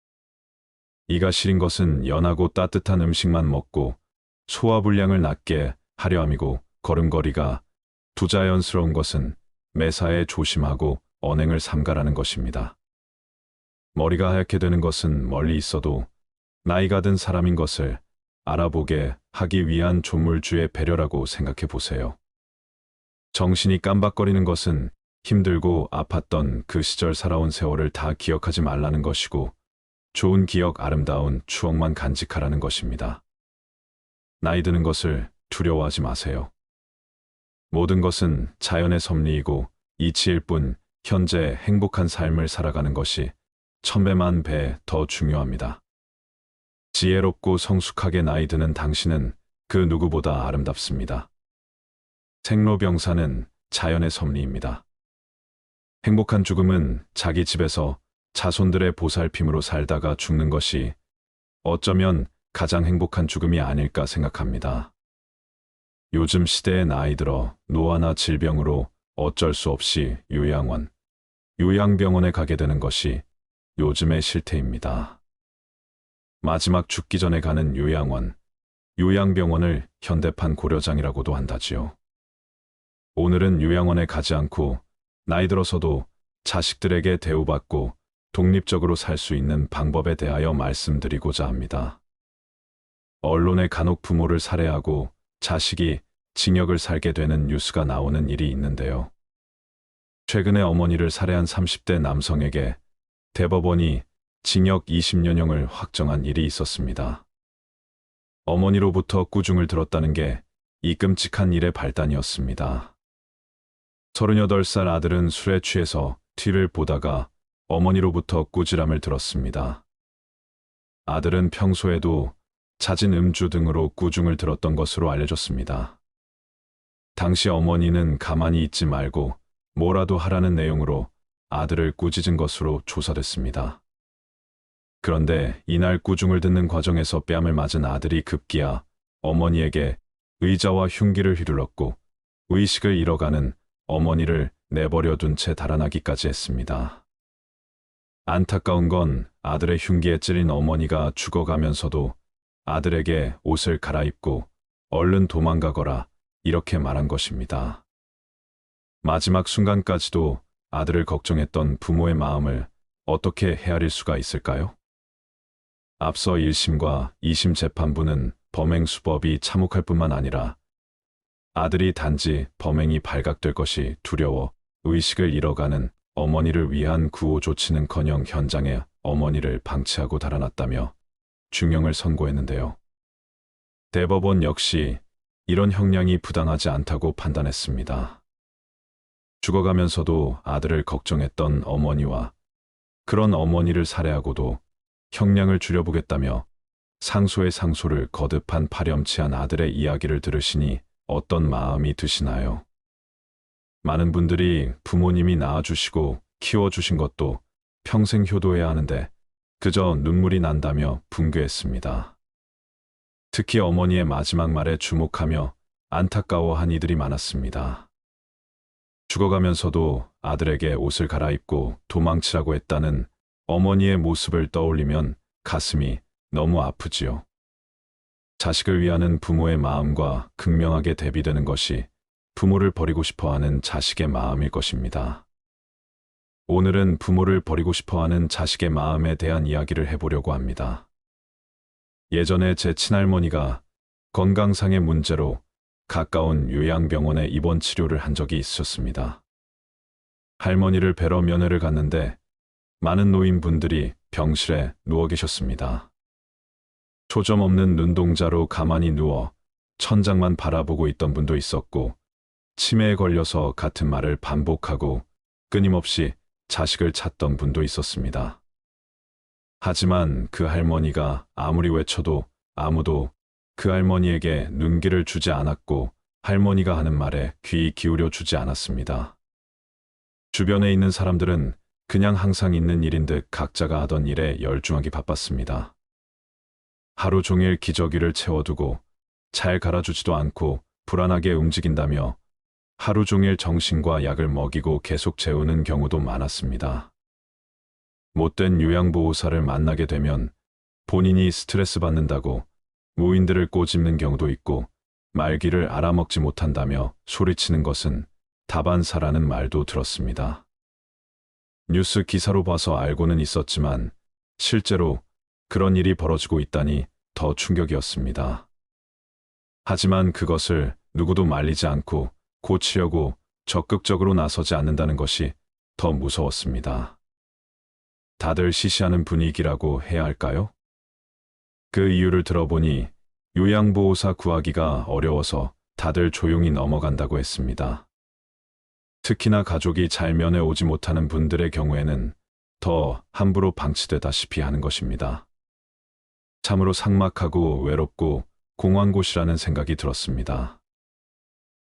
Speaker 1: 이가 시린 것은 연하고 따뜻한 음식만 먹고 소화불량을 낫게 하려 함이고, 걸음걸이가 부자연스러운 것은 매사에 조심하고 언행을 삼가라는 것입니다. 머리가 하얗게 되는 것은 멀리 있어도 나이가 든 사람인 것을 알아보게 하기 위한 조물주의 배려라고 생각해 보세요. 정신이 깜박거리는 것은 힘들고 아팠던 그 시절 살아온 세월을 다 기억하지 말라는 것이고, 좋은 기억, 아름다운 추억만 간직하라는 것입니다. 나이 드는 것을 두려워하지 마세요. 모든 것은 자연의 섭리이고 이치일 뿐, 현재 행복한 삶을 살아가는 것이 천배만 배 더 중요합니다. 지혜롭고 성숙하게 나이 드는 당신은 그 누구보다 아름답습니다. 생로병사는 자연의 섭리입니다. 행복한 죽음은 자기 집에서 자손들의 보살핌으로 살다가 죽는 것이 어쩌면 가장 행복한 죽음이 아닐까 생각합니다. 요즘 시대에 나이 들어 노화나 질병으로 어쩔 수 없이 요양병원에 가게 되는 것이 요즘의 실태입니다. 마지막 죽기 전에 가는 요양병원을 현대판 고려장이라고도 한다지요. 오늘은 요양원에 가지 않고 나이 들어서도 자식들에게 대우받고 독립적으로 살 수 있는 방법에 대하여 말씀드리고자 합니다. 언론에 간혹 부모를 살해하고 자식이 징역을 살게 되는 뉴스가 나오는 일이 있는데요. 최근에 어머니를 살해한 30대 남성에게 대법원이 징역 20년형을 확정한 일이 있었습니다. 어머니로부터 꾸중을 들었다는 게 이 끔찍한 일의 발단이었습니다. 38살 아들은 술에 취해서 TV를 보다가 어머니로부터 꾸지람을 들었습니다. 아들은 평소에도 잦은 음주 등으로 꾸중을 들었던 것으로 알려졌습니다. 당시 어머니는 가만히 있지 말고 뭐라도 하라는 내용으로 아들을 꾸짖은 것으로 조사됐습니다. 그런데 이날 꾸중을 듣는 과정에서 뺨을 맞은 아들이 급기야 어머니에게 의자와 흉기를 휘둘렀고 의식을 잃어가는 어머니를 내버려 둔 채 달아나기까지 했습니다. 안타까운 건 아들의 흉기에 찔린 어머니가 죽어가면서도 아들에게 옷을 갈아입고 얼른 도망가거라 이렇게 말한 것입니다. 마지막 순간까지도 아들을 걱정했던 부모의 마음을 어떻게 헤아릴 수가 있을까요? 앞서 1심과 2심 재판부는 범행 수법이 참혹할 뿐만 아니라 아들이 단지 범행이 발각될 것이 두려워 의식을 잃어가는 어머니를 위한 구호 조치는커녕 현장에 어머니를 방치하고 달아났다며 중형을 선고했는데요. 대법원 역시 이런 형량이 부당하지 않다고 판단했습니다. 죽어가면서도 아들을 걱정했던 어머니와 그런 어머니를 살해하고도 형량을 줄여보겠다며 상소의 상소를 거듭한 파렴치한 아들의 이야기를 들으시니 어떤 마음이 드시나요? 많은 분들이 부모님이 낳아주시고 키워주신 것도 평생 효도해야 하는데 그저 눈물이 난다며 분개했습니다. 특히 어머니의 마지막 말에 주목하며 안타까워한 이들이 많았습니다. 죽어가면서도 아들에게 옷을 갈아입고 도망치라고 했다는 어머니의 모습을 떠올리면 가슴이 너무 아프지요. 자식을 위하는 부모의 마음과 극명하게 대비되는 것이 부모를 버리고 싶어하는 자식의 마음일 것입니다. 오늘은 부모를 버리고 싶어하는 자식의 마음에 대한 이야기를 해보려고 합니다. 예전에 제 친할머니가 건강상의 문제로 가까운 요양병원에 입원 치료를 한 적이 있었습니다. 할머니를 뵈러 면회를 갔는데 많은 노인분들이 병실에 누워 계셨습니다. 초점 없는 눈동자로 가만히 누워 천장만 바라보고 있던 분도 있었고 치매에 걸려서 같은 말을 반복하고 끊임없이 자식을 찾던 분도 있었습니다. 하지만 그 할머니가 아무리 외쳐도 아무도 그 할머니에게 눈길을 주지 않았고 할머니가 하는 말에 귀 기울여 주지 않았습니다. 주변에 있는 사람들은 그냥 항상 있는 일인 듯 각자가 하던 일에 열중하기 바빴습니다. 하루 종일 기저귀를 채워두고 잘 갈아주지도 않고 불안하게 움직인다며 하루 종일 정신과 약을 먹이고 계속 재우는 경우도 많았습니다. 못된 요양보호사를 만나게 되면 본인이 스트레스 받는다고 노인들을 꼬집는 경우도 있고 말귀를 알아먹지 못한다며 소리치는 것은 다반사라는 말도 들었습니다. 뉴스 기사로 봐서 알고는 있었지만 실제로 그런 일이 벌어지고 있다니 더 충격이었습니다. 하지만 그것을 누구도 말리지 않고 고치려고 적극적으로 나서지 않는다는 것이 더 무서웠습니다. 다들 시시하는 분위기라고 해야 할까요? 그 이유를 들어보니 요양보호사 구하기가 어려워서 다들 조용히 넘어간다고 했습니다. 특히나 가족이 잘 면회 오지 못하는 분들의 경우에는 더 함부로 방치되다시피 하는 것입니다. 참으로 삭막하고 외롭고 공허한 곳이라는 생각이 들었습니다.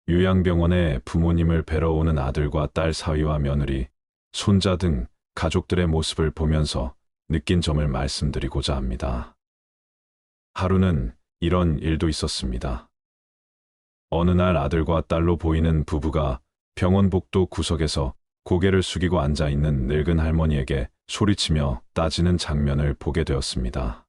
Speaker 1: 요양병원에 부모님을 뵈러 오는 아들과 딸 사위와 며느리, 손자 등 가족들의 모습을 보면서 느낀 점을 말씀드리고자 합니다. 하루는 이런 일도 있었습니다. 어느 날 아들과 딸로 보이는 부부가 병원 복도 구석에서 고개를 숙이고 앉아있는 늙은 할머니에게 소리치며 따지는 장면을 보게 되었습니다.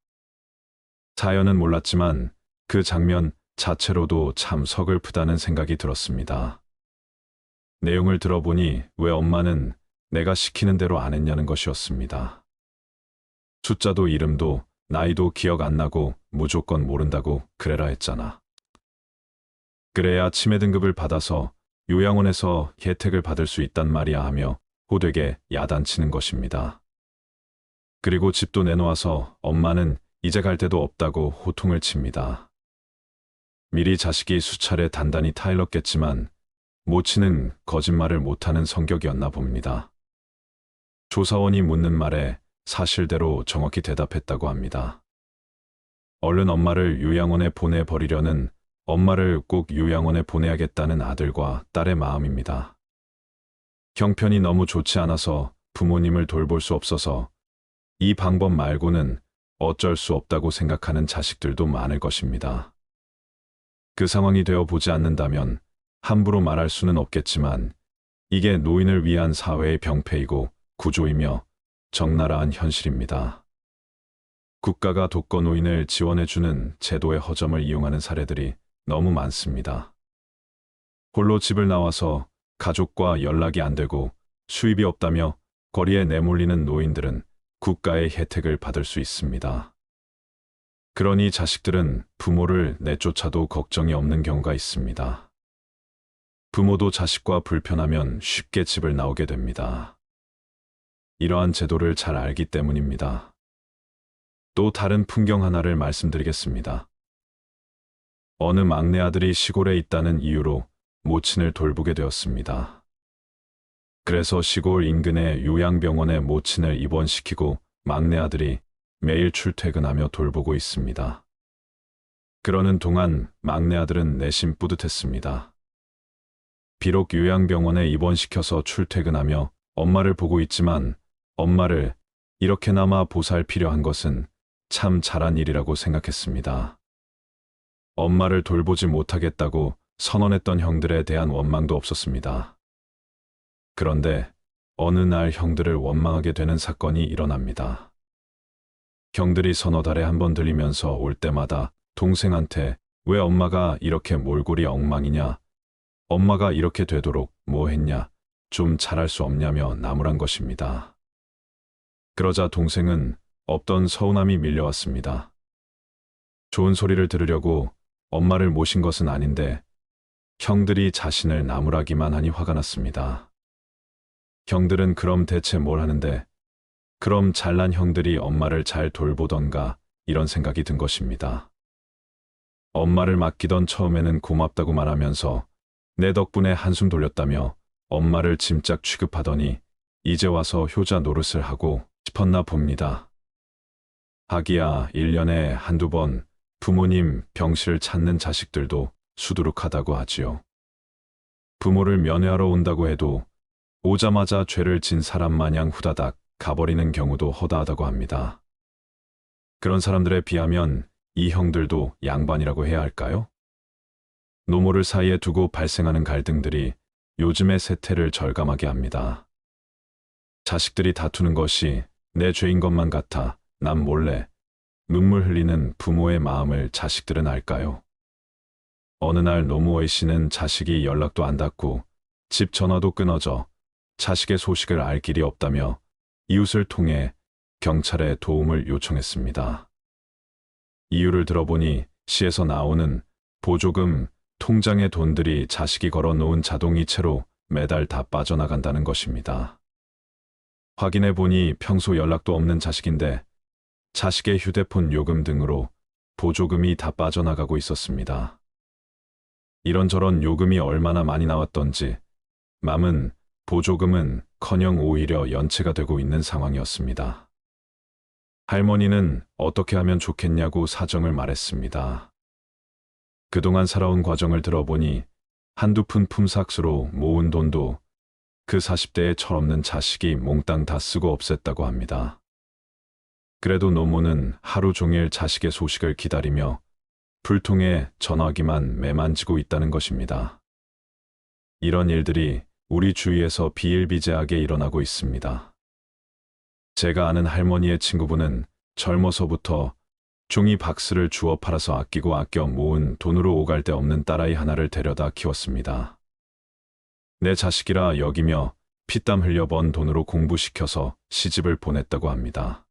Speaker 1: 자연은 몰랐지만 그 장면 자체로도 참 서글프다는 생각이 들었습니다. 내용을 들어보니 왜 엄마는 내가 시키는 대로 안 했냐는 것이었습니다. 숫자도 이름도 나이도 기억 안 나고 무조건 모른다고 그래라 했잖아. 그래야 치매 등급을 받아서 요양원에서 혜택을 받을 수 있단 말이야 하며 호되게 야단치는 것입니다. 그리고 집도 내놓아서 엄마는 이제 갈 데도 없다고 호통을 칩니다. 미리 자식이 수차례 단단히 타일렀겠지만 모치는 거짓말을 못하는 성격이었나 봅니다. 조사원이 묻는 말에 사실대로 정확히 대답했다고 합니다. 얼른 엄마를 요양원에 보내버리려는 엄마를 꼭 요양원에 보내야겠다는 아들과 딸의 마음입니다. 형편이 너무 좋지 않아서 부모님을 돌볼 수 없어서 이 방법 말고는 어쩔 수 없다고 생각하는 자식들도 많을 것입니다. 그 상황이 되어 보지 않는다면 함부로 말할 수는 없겠지만 이게 노인을 위한 사회의 병폐이고 구조이며 적나라한 현실입니다. 국가가 독거노인을 지원해주는 제도의 허점을 이용하는 사례들이 너무 많습니다. 홀로 집을 나와서 가족과 연락이 안 되고 수입이 없다며 거리에 내몰리는 노인들은 국가의 혜택을 받을 수 있습니다. 그러니 자식들은 부모를 내쫓아도 걱정이 없는 경우가 있습니다. 부모도 자식과 불편하면 쉽게 집을 나오게 됩니다. 이러한 제도를 잘 알기 때문입니다. 또 다른 풍경 하나를 말씀드리겠습니다. 어느 막내 아들이 시골에 있다는 이유로 모친을 돌보게 되었습니다. 그래서 시골 인근의 요양병원에 모친을 입원시키고 막내 아들이 매일 출퇴근하며 돌보고 있습니다. 그러는 동안 막내 아들은 내심 뿌듯했습니다. 비록 요양병원에 입원시켜서 출퇴근하며 엄마를 보고 있지만 엄마를 이렇게나마 보살피려 한 것은 참 잘한 일이라고 생각했습니다. 엄마를 돌보지 못하겠다고 선언했던 형들에 대한 원망도 없었습니다. 그런데 어느 날 형들을 원망하게 되는 사건이 일어납니다. 형들이 서너 달에 한 번 들리면서 올 때마다 동생한테 왜 엄마가 이렇게 몰골이 엉망이냐, 엄마가 이렇게 되도록 뭐 했냐, 좀 잘할 수 없냐며 나무란 것입니다. 그러자 동생은 없던 서운함이 밀려왔습니다. 좋은 소리를 들으려고 엄마를 모신 것은 아닌데 형들이 자신을 나무라기만 하니 화가 났습니다. 형들은 그럼 대체 뭘 하는데, 그럼 잘난 형들이 엄마를 잘 돌보던가 이런 생각이 든 것입니다. 엄마를 맡기던 처음에는 고맙다고 말하면서 내 덕분에 한숨 돌렸다며 엄마를 짐짝 취급하더니 이제 와서 효자 노릇을 하고 싶었나 봅니다. 하기야 1년에 한두 번 부모님 병실 찾는 자식들도 수두룩하다고 하지요. 부모를 면회하러 온다고 해도 오자마자 죄를 진 사람 마냥 후다닥 가버리는 경우도 허다하다고 합니다. 그런 사람들에 비하면 이 형들도 양반이라고 해야 할까요? 노모를 사이에 두고 발생하는 갈등들이 요즘의 세태를 절감하게 합니다. 자식들이 다투는 것이 내 죄인 것만 같아 남 몰래 눈물 흘리는 부모의 마음을 자식들은 알까요? 어느 날 노모 A씨는 자식이 연락도 안 닿고 집 전화도 끊어져 자식의 소식을 알 길이 없다며 이웃을 통해 경찰에 도움을 요청했습니다. 이유를 들어보니 시에서 나오는 보조금 통장의 돈들이 자식이 걸어놓은 자동이체로 매달 다 빠져나간다는 것입니다. 확인해보니 평소 연락도 없는 자식인데 자식의 휴대폰 요금 등으로 보조금이 다 빠져나가고 있었습니다. 이런저런 요금이 얼마나 많이 나왔던지 맘은 보조금은커녕 오히려 연체가 되고 있는 상황이었습니다. 할머니는 어떻게 하면 좋겠냐고 사정을 말했습니다. 그동안 살아온 과정을 들어보니 한두 푼 품삯으로 모은 돈도 그 40대에 철없는 자식이 몽땅 다 쓰고 없앴다고 합니다. 그래도 노모는 하루 종일 자식의 소식을 기다리며 불통에 전화기만 매만지고 있다는 것입니다. 이런 일들이 우리 주위에서 비일비재하게 일어나고 있습니다. 제가 아는 할머니의 친구분은 젊어서부터 종이 박스를 주워 팔아서 아끼고 아껴 모은 돈으로 오갈 데 없는 딸아이 하나를 데려다 키웠습니다. 내 자식이라 여기며 피땀 흘려 번 돈으로 공부시켜서 시집을 보냈다고 합니다.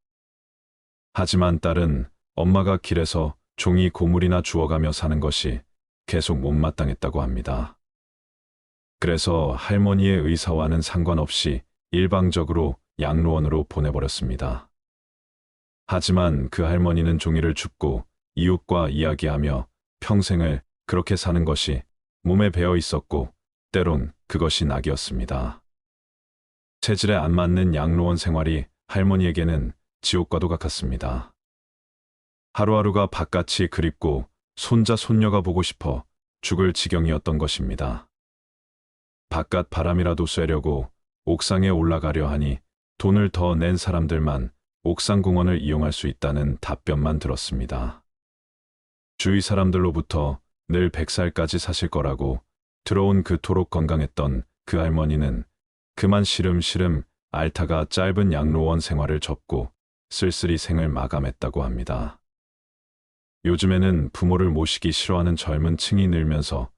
Speaker 1: 하지만 딸은 엄마가 길에서 종이 고물이나 주워가며 사는 것이 계속 못마땅했다고 합니다. 그래서 할머니의 의사와는 상관없이 일방적으로 양로원으로 보내버렸습니다. 하지만 그 할머니는 종이를 줍고 이웃과 이야기하며 평생을 그렇게 사는 것이 몸에 배어 있었고 때론 그것이 낙이었습니다. 체질에 안 맞는 양로원 생활이 할머니에게는 지옥과도 같았습니다. 하루하루가 바깥이 그립고 손자 손녀가 보고 싶어 죽을 지경이었던 것입니다. 바깥 바람이라도 쐬려고 옥상에 올라가려 하니 돈을 더 낸 사람들만 옥상 공원을 이용할 수 있다는 답변만 들었습니다. 주위 사람들로부터 늘 100살까지 사실 거라고 들어온 그토록 건강했던 그 할머니는 그만 시름시름 앓다가 짧은 양로원 생활을 접고 쓸쓸히 생을 마감했다고 합니다. 요즘에는 부모를 모시기 싫어하는 젊은 층이 늘면서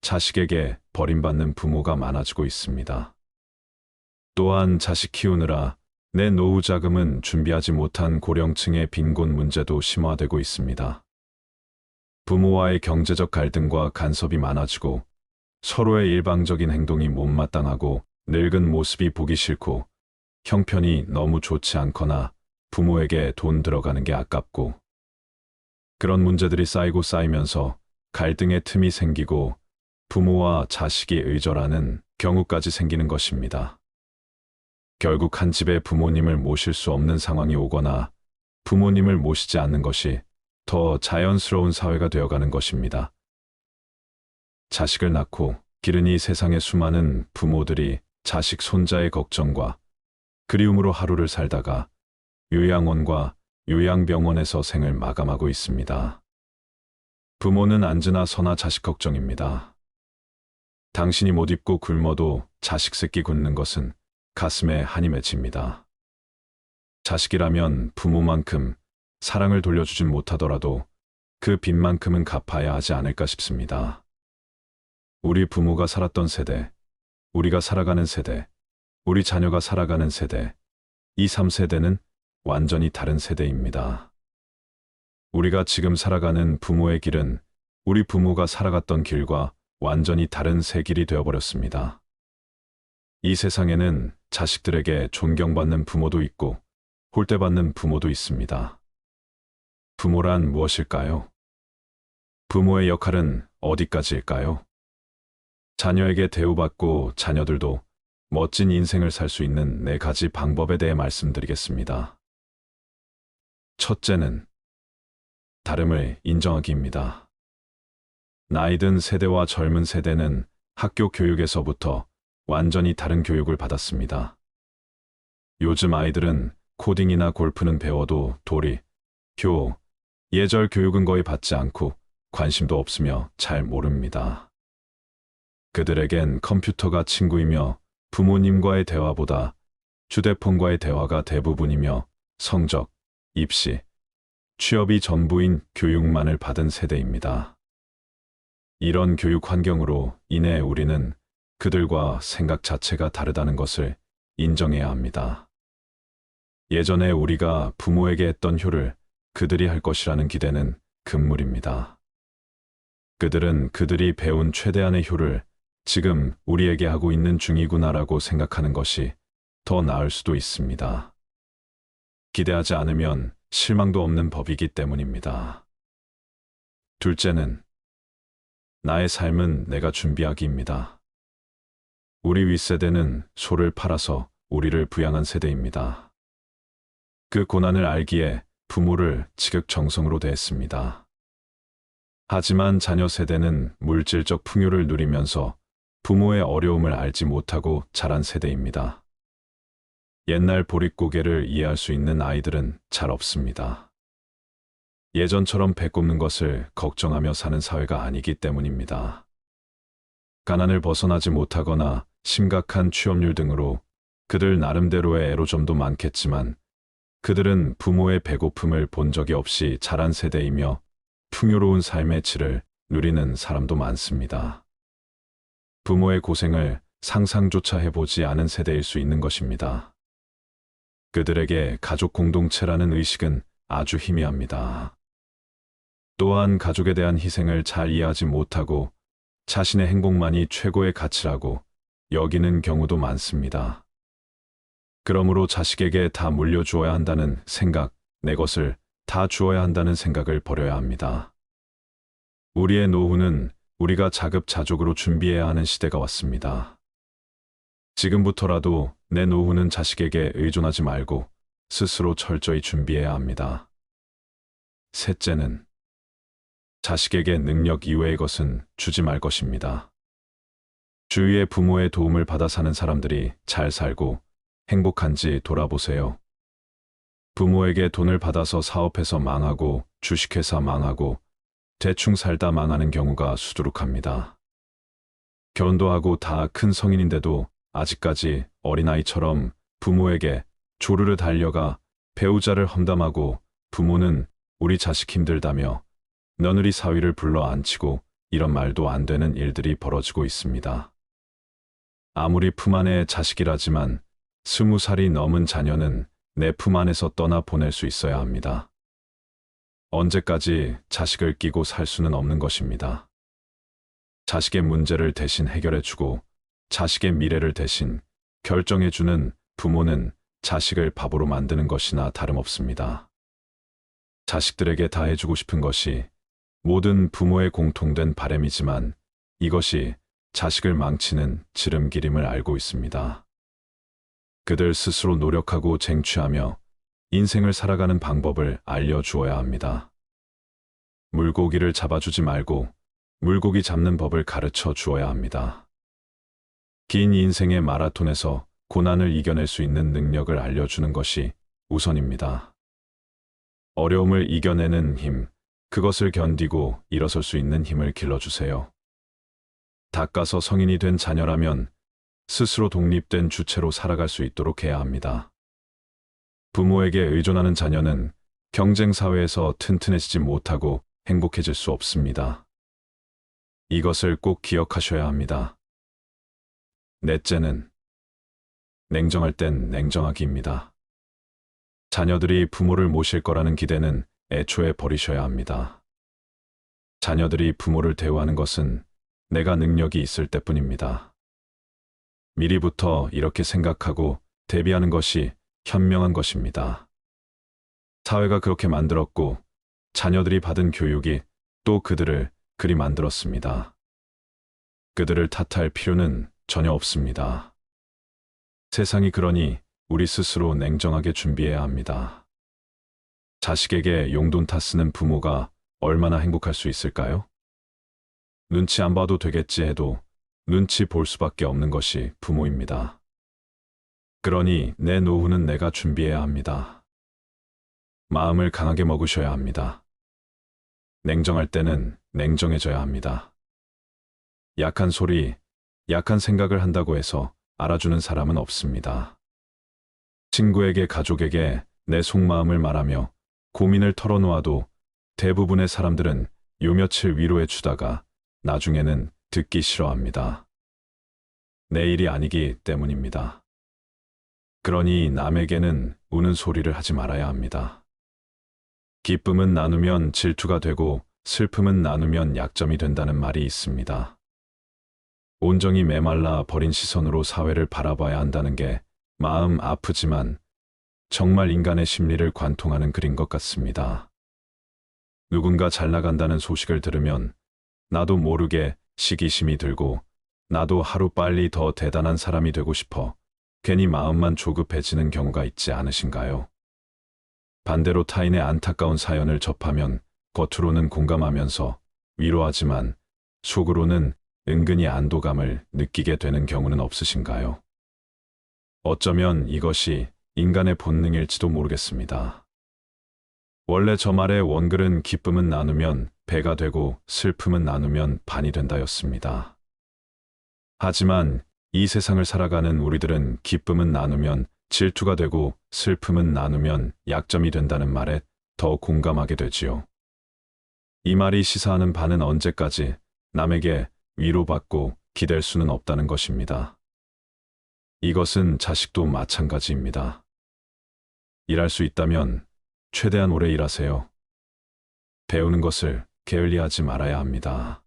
Speaker 1: 자식에게 버림받는 부모가 많아지고 있습니다. 또한 자식 키우느라 내 노후 자금은 준비하지 못한 고령층의 빈곤 문제도 심화되고 있습니다. 부모와의 경제적 갈등과 간섭이 많아지고 서로의 일방적인 행동이 못마땅하고 늙은 모습이 보기 싫고 형편이 너무 좋지 않거나 부모에게 돈 들어가는 게 아깝고 그런 문제들이 쌓이고 쌓이면서 갈등의 틈이 생기고 부모와 자식이 의절하는 경우까지 생기는 것입니다. 결국 한 집에 부모님을 모실 수 없는 상황이 오거나 부모님을 모시지 않는 것이 더 자연스러운 사회가 되어가는 것입니다. 자식을 낳고 기른 이 세상의 수많은 부모들이 자식 손자의 걱정과 그리움으로 하루를 살다가 요양원과 요양병원에서 생을 마감하고 있습니다. 부모는 앉으나 서나 자식 걱정입니다. 당신이 못 입고 굶어도 자식 새끼 굶는 것은 가슴에 한이 맺힙니다. 자식이라면 부모만큼 사랑을 돌려주진 못하더라도 그 빚만큼은 갚아야 하지 않을까 싶습니다. 우리 부모가 살았던 세대, 우리가 살아가는 세대, 우리 자녀가 살아가는 세대, 이 3세대는 완전히 다른 세대입니다. 우리가 지금 살아가는 부모의 길은 우리 부모가 살아갔던 길과 완전히 다른 새 길이 되어버렸습니다. 이 세상에는 자식들에게 존경받는 부모도 있고 홀대받는 부모도 있습니다. 부모란 무엇일까요? 부모의 역할은 어디까지일까요? 자녀에게 대우받고 자녀들도 멋진 인생을 살 수 있는 4가지 방법에 대해 말씀드리겠습니다. 첫째는 다름을 인정하기입니다. 나이든 세대와 젊은 세대는 학교 교육에서부터 완전히 다른 교육을 받았습니다. 요즘 아이들은 코딩이나 골프는 배워도 도리, 효, 예절 교육은 거의 받지 않고 관심도 없으며 잘 모릅니다. 그들에겐 컴퓨터가 친구이며 부모님과의 대화보다 휴대폰과의 대화가 대부분이며 성적, 입시, 취업이 전부인 교육만을 받은 세대입니다. 이런 교육 환경으로 인해 우리는 그들과 생각 자체가 다르다는 것을 인정해야 합니다. 예전에 우리가 부모에게 했던 효를 그들이 할 것이라는 기대는 금물입니다. 그들은 그들이 배운 최대한의 효를 지금 우리에게 하고 있는 중이구나라고 생각하는 것이 더 나을 수도 있습니다. 기대하지 않으면 실망도 없는 법이기 때문입니다. 둘째는 나의 삶은 내가 준비하기입니다. 우리 윗세대는 소를 팔아서 우리를 부양한 세대입니다. 그 고난을 알기에 부모를 지극정성으로 대했습니다. 하지만 자녀 세대는 물질적 풍요를 누리면서 부모의 어려움을 알지 못하고 자란 세대입니다. 옛날 보릿고개를 이해할 수 있는 아이들은 잘 없습니다. 예전처럼 배 꼽는 것을 걱정하며 사는 사회가 아니기 때문입니다. 가난을 벗어나지 못하거나 심각한 취업률 등으로 그들 나름대로의 애로점도 많겠지만 그들은 부모의 배고픔을 본 적이 없이 자란 세대이며 풍요로운 삶의 질을 누리는 사람도 많습니다. 부모의 고생을 상상조차 해보지 않은 세대일 수 있는 것입니다. 그들에게 가족 공동체라는 의식은 아주 희미합니다. 또한 가족에 대한 희생을 잘 이해하지 못하고 자신의 행복만이 최고의 가치라고 여기는 경우도 많습니다. 그러므로 자식에게 다 물려주어야 한다는 생각, 내 것을 다 주어야 한다는 생각을 버려야 합니다. 우리의 노후는 우리가 자급자족으로 준비해야 하는 시대가 왔습니다. 지금부터라도 내 노후는 자식에게 의존하지 말고 스스로 철저히 준비해야 합니다. 셋째는 자식에게 능력 이외의 것은 주지 말 것입니다. 주위의 부모의 도움을 받아 사는 사람들이 잘 살고 행복한지 돌아보세요. 부모에게 돈을 받아서 사업해서 망하고 주식회사 망하고 대충 살다 망하는 경우가 수두룩합니다. 결혼도 하고 다 큰 성인인데도 아직까지 어린아이처럼 부모에게 조르르 달려가 배우자를 험담하고 부모는 우리 자식 힘들다며 며느리 사위를 불러 앉히고 이런 말도 안 되는 일들이 벌어지고 있습니다. 아무리 품 안의 자식이라지만 20살이 넘은 자녀는 내 품 안에서 떠나 보낼 수 있어야 합니다. 언제까지 자식을 끼고 살 수는 없는 것입니다. 자식의 문제를 대신 해결해주고 자식의 미래를 대신 결정해주는 부모는 자식을 바보로 만드는 것이나 다름없습니다. 자식들에게 다 해주고 싶은 것이 모든 부모의 공통된 바람이지만 이것이 자식을 망치는 지름길임을 알고 있습니다. 그들 스스로 노력하고 쟁취하며 인생을 살아가는 방법을 알려주어야 합니다. 물고기를 잡아주지 말고 물고기 잡는 법을 가르쳐 주어야 합니다. 긴 인생의 마라톤에서 고난을 이겨낼 수 있는 능력을 알려주는 것이 우선입니다. 어려움을 이겨내는 힘, 그것을 견디고 일어설 수 있는 힘을 길러주세요. 닦아서 성인이 된 자녀라면 스스로 독립된 주체로 살아갈 수 있도록 해야 합니다. 부모에게 의존하는 자녀는 경쟁사회에서 튼튼해지지 못하고 행복해질 수 없습니다. 이것을 꼭 기억하셔야 합니다. 넷째는 냉정할 땐 냉정하기입니다. 자녀들이 부모를 모실 거라는 기대는 애초에 버리셔야 합니다. 자녀들이 부모를 대우하는 것은 내가 능력이 있을 때뿐입니다. 미리부터 이렇게 생각하고 대비하는 것이 현명한 것입니다. 사회가 그렇게 만들었고 자녀들이 받은 교육이 또 그들을 그리 만들었습니다. 그들을 탓할 필요는 전혀 없습니다. 세상이 그러니 우리 스스로 냉정하게 준비해야 합니다. 자식에게 용돈 다 쓰는 부모가 얼마나 행복할 수 있을까요? 눈치 안 봐도 되겠지 해도 눈치 볼 수밖에 없는 것이 부모입니다. 그러니 내 노후는 내가 준비해야 합니다. 마음을 강하게 먹으셔야 합니다. 냉정할 때는 냉정해져야 합니다. 약한 소리, 약한 생각을 한다고 해서 알아주는 사람은 없습니다. 친구에게, 가족에게 내 속마음을 말하며 고민을 털어놓아도 대부분의 사람들은 요 며칠 위로해 주다가 나중에는 듣기 싫어합니다. 내 일이 아니기 때문입니다. 그러니 남에게는 우는 소리를 하지 말아야 합니다. 기쁨은 나누면 질투가 되고 슬픔은 나누면 약점이 된다는 말이 있습니다. 온전히 메말라 버린 시선으로 사회를 바라봐야 한다는 게 마음 아프지만 정말 인간의 심리를 관통하는 글인 것 같습니다. 누군가 잘 나간다는 소식을 들으면 나도 모르게 시기심이 들고 나도 하루빨리 더 대단한 사람이 되고 싶어 괜히 마음만 조급해지는 경우가 있지 않으신가요? 반대로 타인의 안타까운 사연을 접하면 겉으로는 공감하면서 위로하지만 속으로는 은근히 안도감을 느끼게 되는 경우는 없으신가요? 어쩌면 이것이 인간의 본능일지도 모르겠습니다. 원래 저 말의 원글은 기쁨은 나누면 배가 되고 슬픔은 나누면 반이 된다였습니다. 하지만 이 세상을 살아가는 우리들은 기쁨은 나누면 질투가 되고 슬픔은 나누면 약점이 된다는 말에 더 공감하게 되지요. 이 말이 시사하는 바는 언제까지 남에게 위로받고 기댈 수는 없다는 것입니다. 이것은 자식도 마찬가지입니다. 일할 수 있다면 최대한 오래 일하세요. 배우는 것을 게을리하지 말아야 합니다.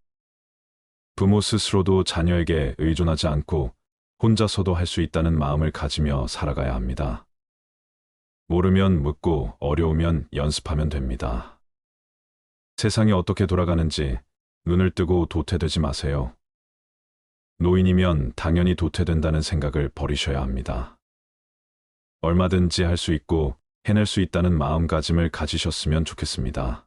Speaker 1: 부모 스스로도 자녀에게 의존하지 않고 혼자서도 할 수 있다는 마음을 가지며 살아가야 합니다. 모르면 묻고 어려우면 연습하면 됩니다. 세상이 어떻게 돌아가는지 눈을 뜨고 도태되지 마세요. 노인이면 당연히 도태된다는 생각을 버리셔야 합니다. 얼마든지 할 수 있고 해낼 수 있다는 마음가짐을 가지셨으면 좋겠습니다.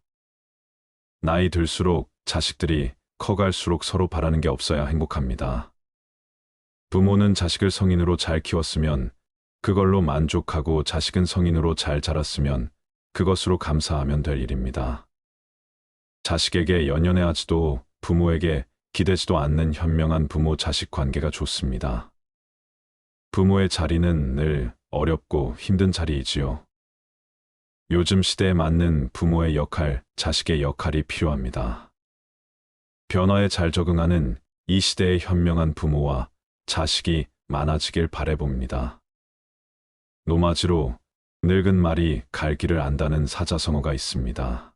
Speaker 1: 나이 들수록 자식들이 커갈수록 서로 바라는 게 없어야 행복합니다. 부모는 자식을 성인으로 잘 키웠으면 그걸로 만족하고 자식은 성인으로 잘 자랐으면 그것으로 감사하면 될 일입니다. 자식에게 연연해하지도 부모에게 기대지도 않는 현명한 부모-자식 관계가 좋습니다. 부모의 자리는 늘 어렵고 힘든 자리이지요. 요즘 시대에 맞는 부모의 역할, 자식의 역할이 필요합니다. 변화에 잘 적응하는 이 시대의 현명한 부모와 자식이 많아지길 바라봅니다. 노마지로 늙은 말이 갈 길을 안다는 사자성어가 있습니다.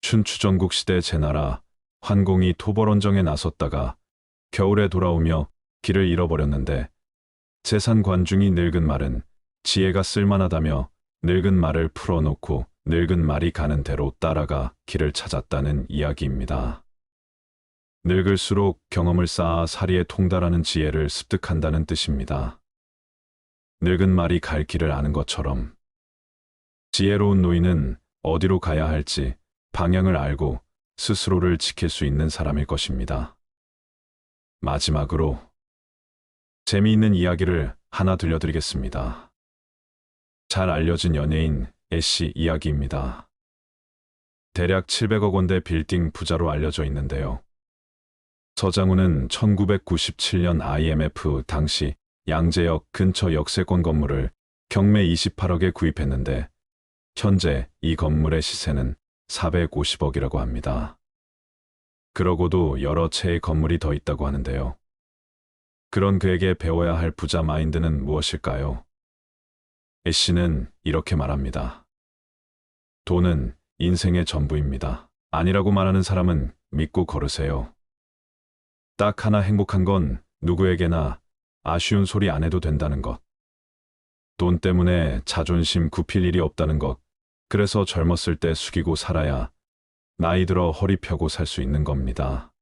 Speaker 1: 춘추전국 시대 제나라 환공이 토벌원정에 나섰다가 겨울에 돌아오며 길을 잃어버렸는데 재산 관중이 늙은 말은 지혜가 쓸만하다며 늙은 말을 풀어놓고 늙은 말이 가는 대로 따라가 길을 찾았다는 이야기입니다. 늙을수록 경험을 쌓아 사리에 통달하는 지혜를 습득한다는 뜻입니다. 늙은 말이 갈 길을 아는 것처럼 지혜로운 노인은 어디로 가야 할지 방향을 알고 스스로를 지킬 수 있는 사람일 것입니다. 마지막으로 재미있는 이야기를 하나 들려드리겠습니다. 잘 알려진 연예인 애씨 이야기입니다. 대략 700억 원대 빌딩 부자로 알려져 있는데요. 서장훈은 1997년 IMF 당시 양재역 근처 역세권 건물을 경매 28억에 구입했는데 현재 이 건물의 시세는 450억이라고 합니다. 그러고도 여러 채의 건물이 더 있다고 하는데요. 그런 그에게 배워야 할 부자 마인드는 무엇일까요? 애씨는 이렇게 말합니다. 돈은 인생의 전부입니다. 아니라고 말하는 사람은 믿고 걸으세요. 딱 하나 행복한 건 누구에게나 아쉬운 소리 안 해도 된다는 것. 돈 때문에 자존심 굽힐 일이 없다는 것. 그래서 젊었을 때 숙이고 살아야 나이 들어 허리 펴고 살 수 있는 겁니다.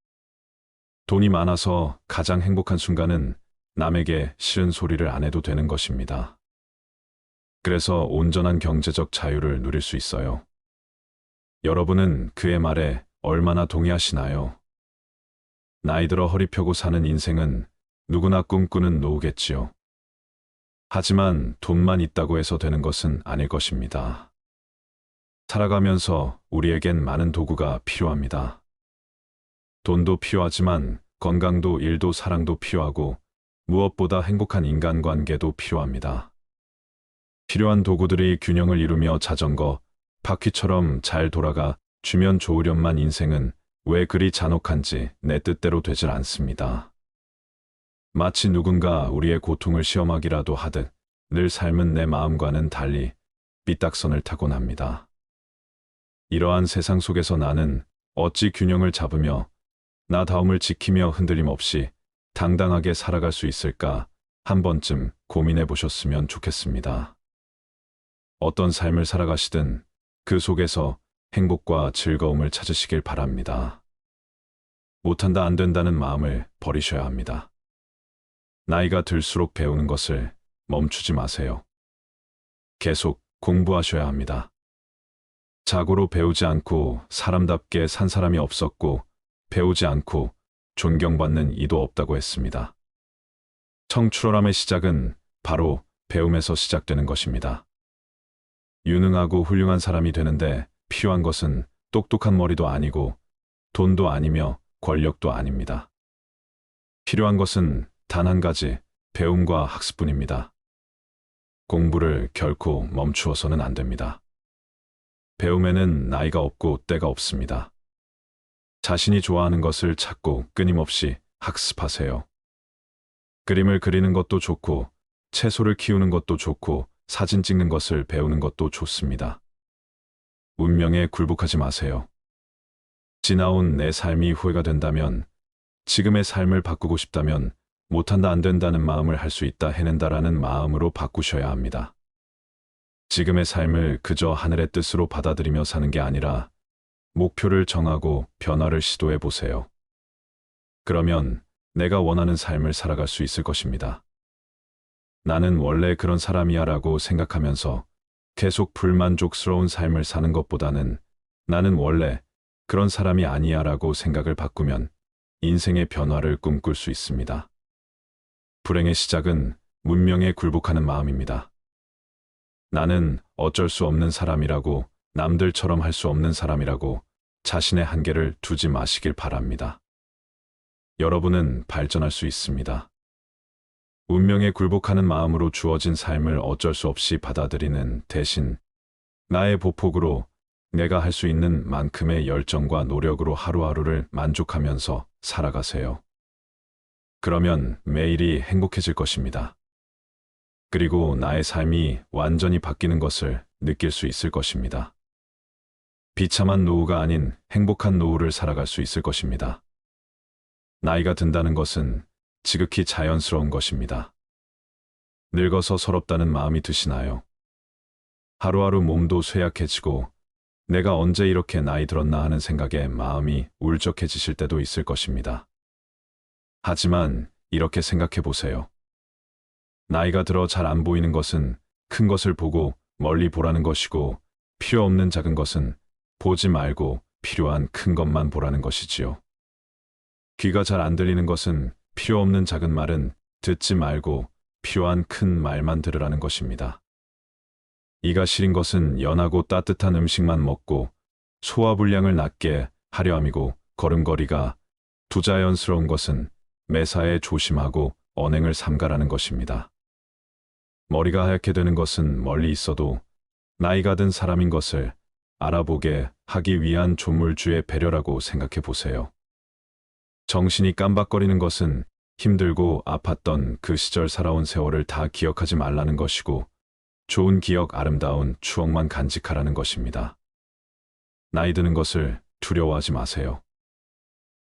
Speaker 1: 돈이 많아서 가장 행복한 순간은 남에게 싫은 소리를 안 해도 되는 것입니다. 그래서 온전한 경제적 자유를 누릴 수 있어요. 여러분은 그의 말에 얼마나 동의하시나요? 나이 들어 허리 펴고 사는 인생은 누구나 꿈꾸는 노후겠지요. 하지만 돈만 있다고 해서 되는 것은 아닐 것입니다. 살아가면서 우리에겐 많은 도구가 필요합니다. 돈도 필요하지만 건강도 일도 사랑도 필요하고 무엇보다 행복한 인간관계도 필요합니다. 필요한 도구들이 균형을 이루며 자전거, 바퀴처럼 잘 돌아가 주면 좋으련만 인생은 왜 그리 잔혹한지 내 뜻대로 되질 않습니다. 마치 누군가 우리의 고통을 시험하기라도 하듯 늘 삶은 내 마음과는 달리 삐딱선을 타곤 합니다. 이러한 세상 속에서 나는 어찌 균형을 잡으며 나다움을 지키며 흔들림 없이 당당하게 살아갈 수 있을까 한 번쯤 고민해 보셨으면 좋겠습니다. 어떤 삶을 살아가시든 그 속에서 행복과 즐거움을 찾으시길 바랍니다. 못한다 안 된다는 마음을 버리셔야 합니다. 나이가 들수록 배우는 것을 멈추지 마세요. 계속 공부하셔야 합니다. 자고로 배우지 않고 사람답게 산 사람이 없었고 배우지 않고 존경받는 이도 없다고 했습니다. 청출어람의 시작은 바로 배움에서 시작되는 것입니다. 유능하고 훌륭한 사람이 되는데 필요한 것은 똑똑한 머리도 아니고 돈도 아니며 권력도 아닙니다. 필요한 것은 단 한 가지, 배움과 학습뿐입니다. 공부를 결코 멈추어서는 안 됩니다. 배움에는 나이가 없고 때가 없습니다. 자신이 좋아하는 것을 찾고 끊임없이 학습하세요. 그림을 그리는 것도 좋고, 채소를 키우는 것도 좋고, 사진 찍는 것을 배우는 것도 좋습니다. 운명에 굴복하지 마세요. 지나온 내 삶이 후회가 된다면, 지금의 삶을 바꾸고 싶다면, 못한다 안 된다는 마음을 할 수 있다 해낸다라는 마음으로 바꾸셔야 합니다. 지금의 삶을 그저 하늘의 뜻으로 받아들이며 사는 게 아니라 목표를 정하고 변화를 시도해 보세요. 그러면 내가 원하는 삶을 살아갈 수 있을 것입니다. 나는 원래 그런 사람이야 라고 생각하면서 계속 불만족스러운 삶을 사는 것보다는 나는 원래 그런 사람이 아니야 라고 생각을 바꾸면 인생의 변화를 꿈꿀 수 있습니다. 불행의 시작은 문명에 굴복하는 마음입니다. 나는 어쩔 수 없는 사람이라고, 남들처럼 할 수 없는 사람이라고 자신의 한계를 두지 마시길 바랍니다. 여러분은 발전할 수 있습니다. 운명에 굴복하는 마음으로 주어진 삶을 어쩔 수 없이 받아들이는 대신 나의 보폭으로 내가 할 수 있는 만큼의 열정과 노력으로 하루하루를 만족하면서 살아가세요. 그러면 매일이 행복해질 것입니다. 그리고 나의 삶이 완전히 바뀌는 것을 느낄 수 있을 것입니다. 비참한 노후가 아닌 행복한 노후를 살아갈 수 있을 것입니다. 나이가 든다는 것은 지극히 자연스러운 것입니다. 늙어서 서럽다는 마음이 드시나요? 하루하루 몸도 쇠약해지고 내가 언제 이렇게 나이 들었나 하는 생각에 마음이 울적해지실 때도 있을 것입니다. 하지만 이렇게 생각해 보세요. 나이가 들어 잘 안 보이는 것은 큰 것을 보고 멀리 보라는 것이고, 필요 없는 작은 것은 보지 말고 필요한 큰 것만 보라는 것이지요. 귀가 잘 안 들리는 것은 필요 없는 작은 말은 듣지 말고 필요한 큰 말만 들으라는 것입니다. 이가 시린 것은 연하고 따뜻한 음식만 먹고 소화불량을 낫게 하려 함이고, 걸음걸이가 부자연스러운 것은 매사에 조심하고 언행을 삼가라는 것입니다. 머리가 하얗게 되는 것은 멀리 있어도 나이가 든 사람인 것을 알아보게 하기 위한 조물주의 배려라고 생각해 보세요. 정신이 깜박거리는 것은 힘들고 아팠던 그 시절 살아온 세월을 다 기억하지 말라는 것이고, 좋은 기억, 아름다운 추억만 간직하라는 것입니다. 나이 드는 것을 두려워하지 마세요.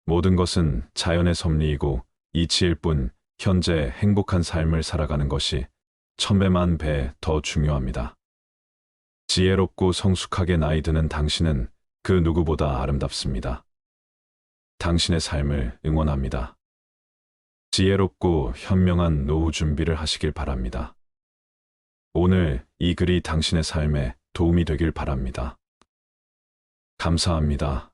Speaker 1: 모든 것은 자연의 섭리이고 이치일 뿐, 현재 행복한 삶을 살아가는 것이 천배만 배 더 중요합니다. 지혜롭고 성숙하게 나이 드는 당신은 그 누구보다 아름답습니다. 당신의 삶을 응원합니다. 지혜롭고 현명한 노후 준비를 하시길 바랍니다. 오늘 이 글이 당신의 삶에 도움이 되길 바랍니다. 감사합니다.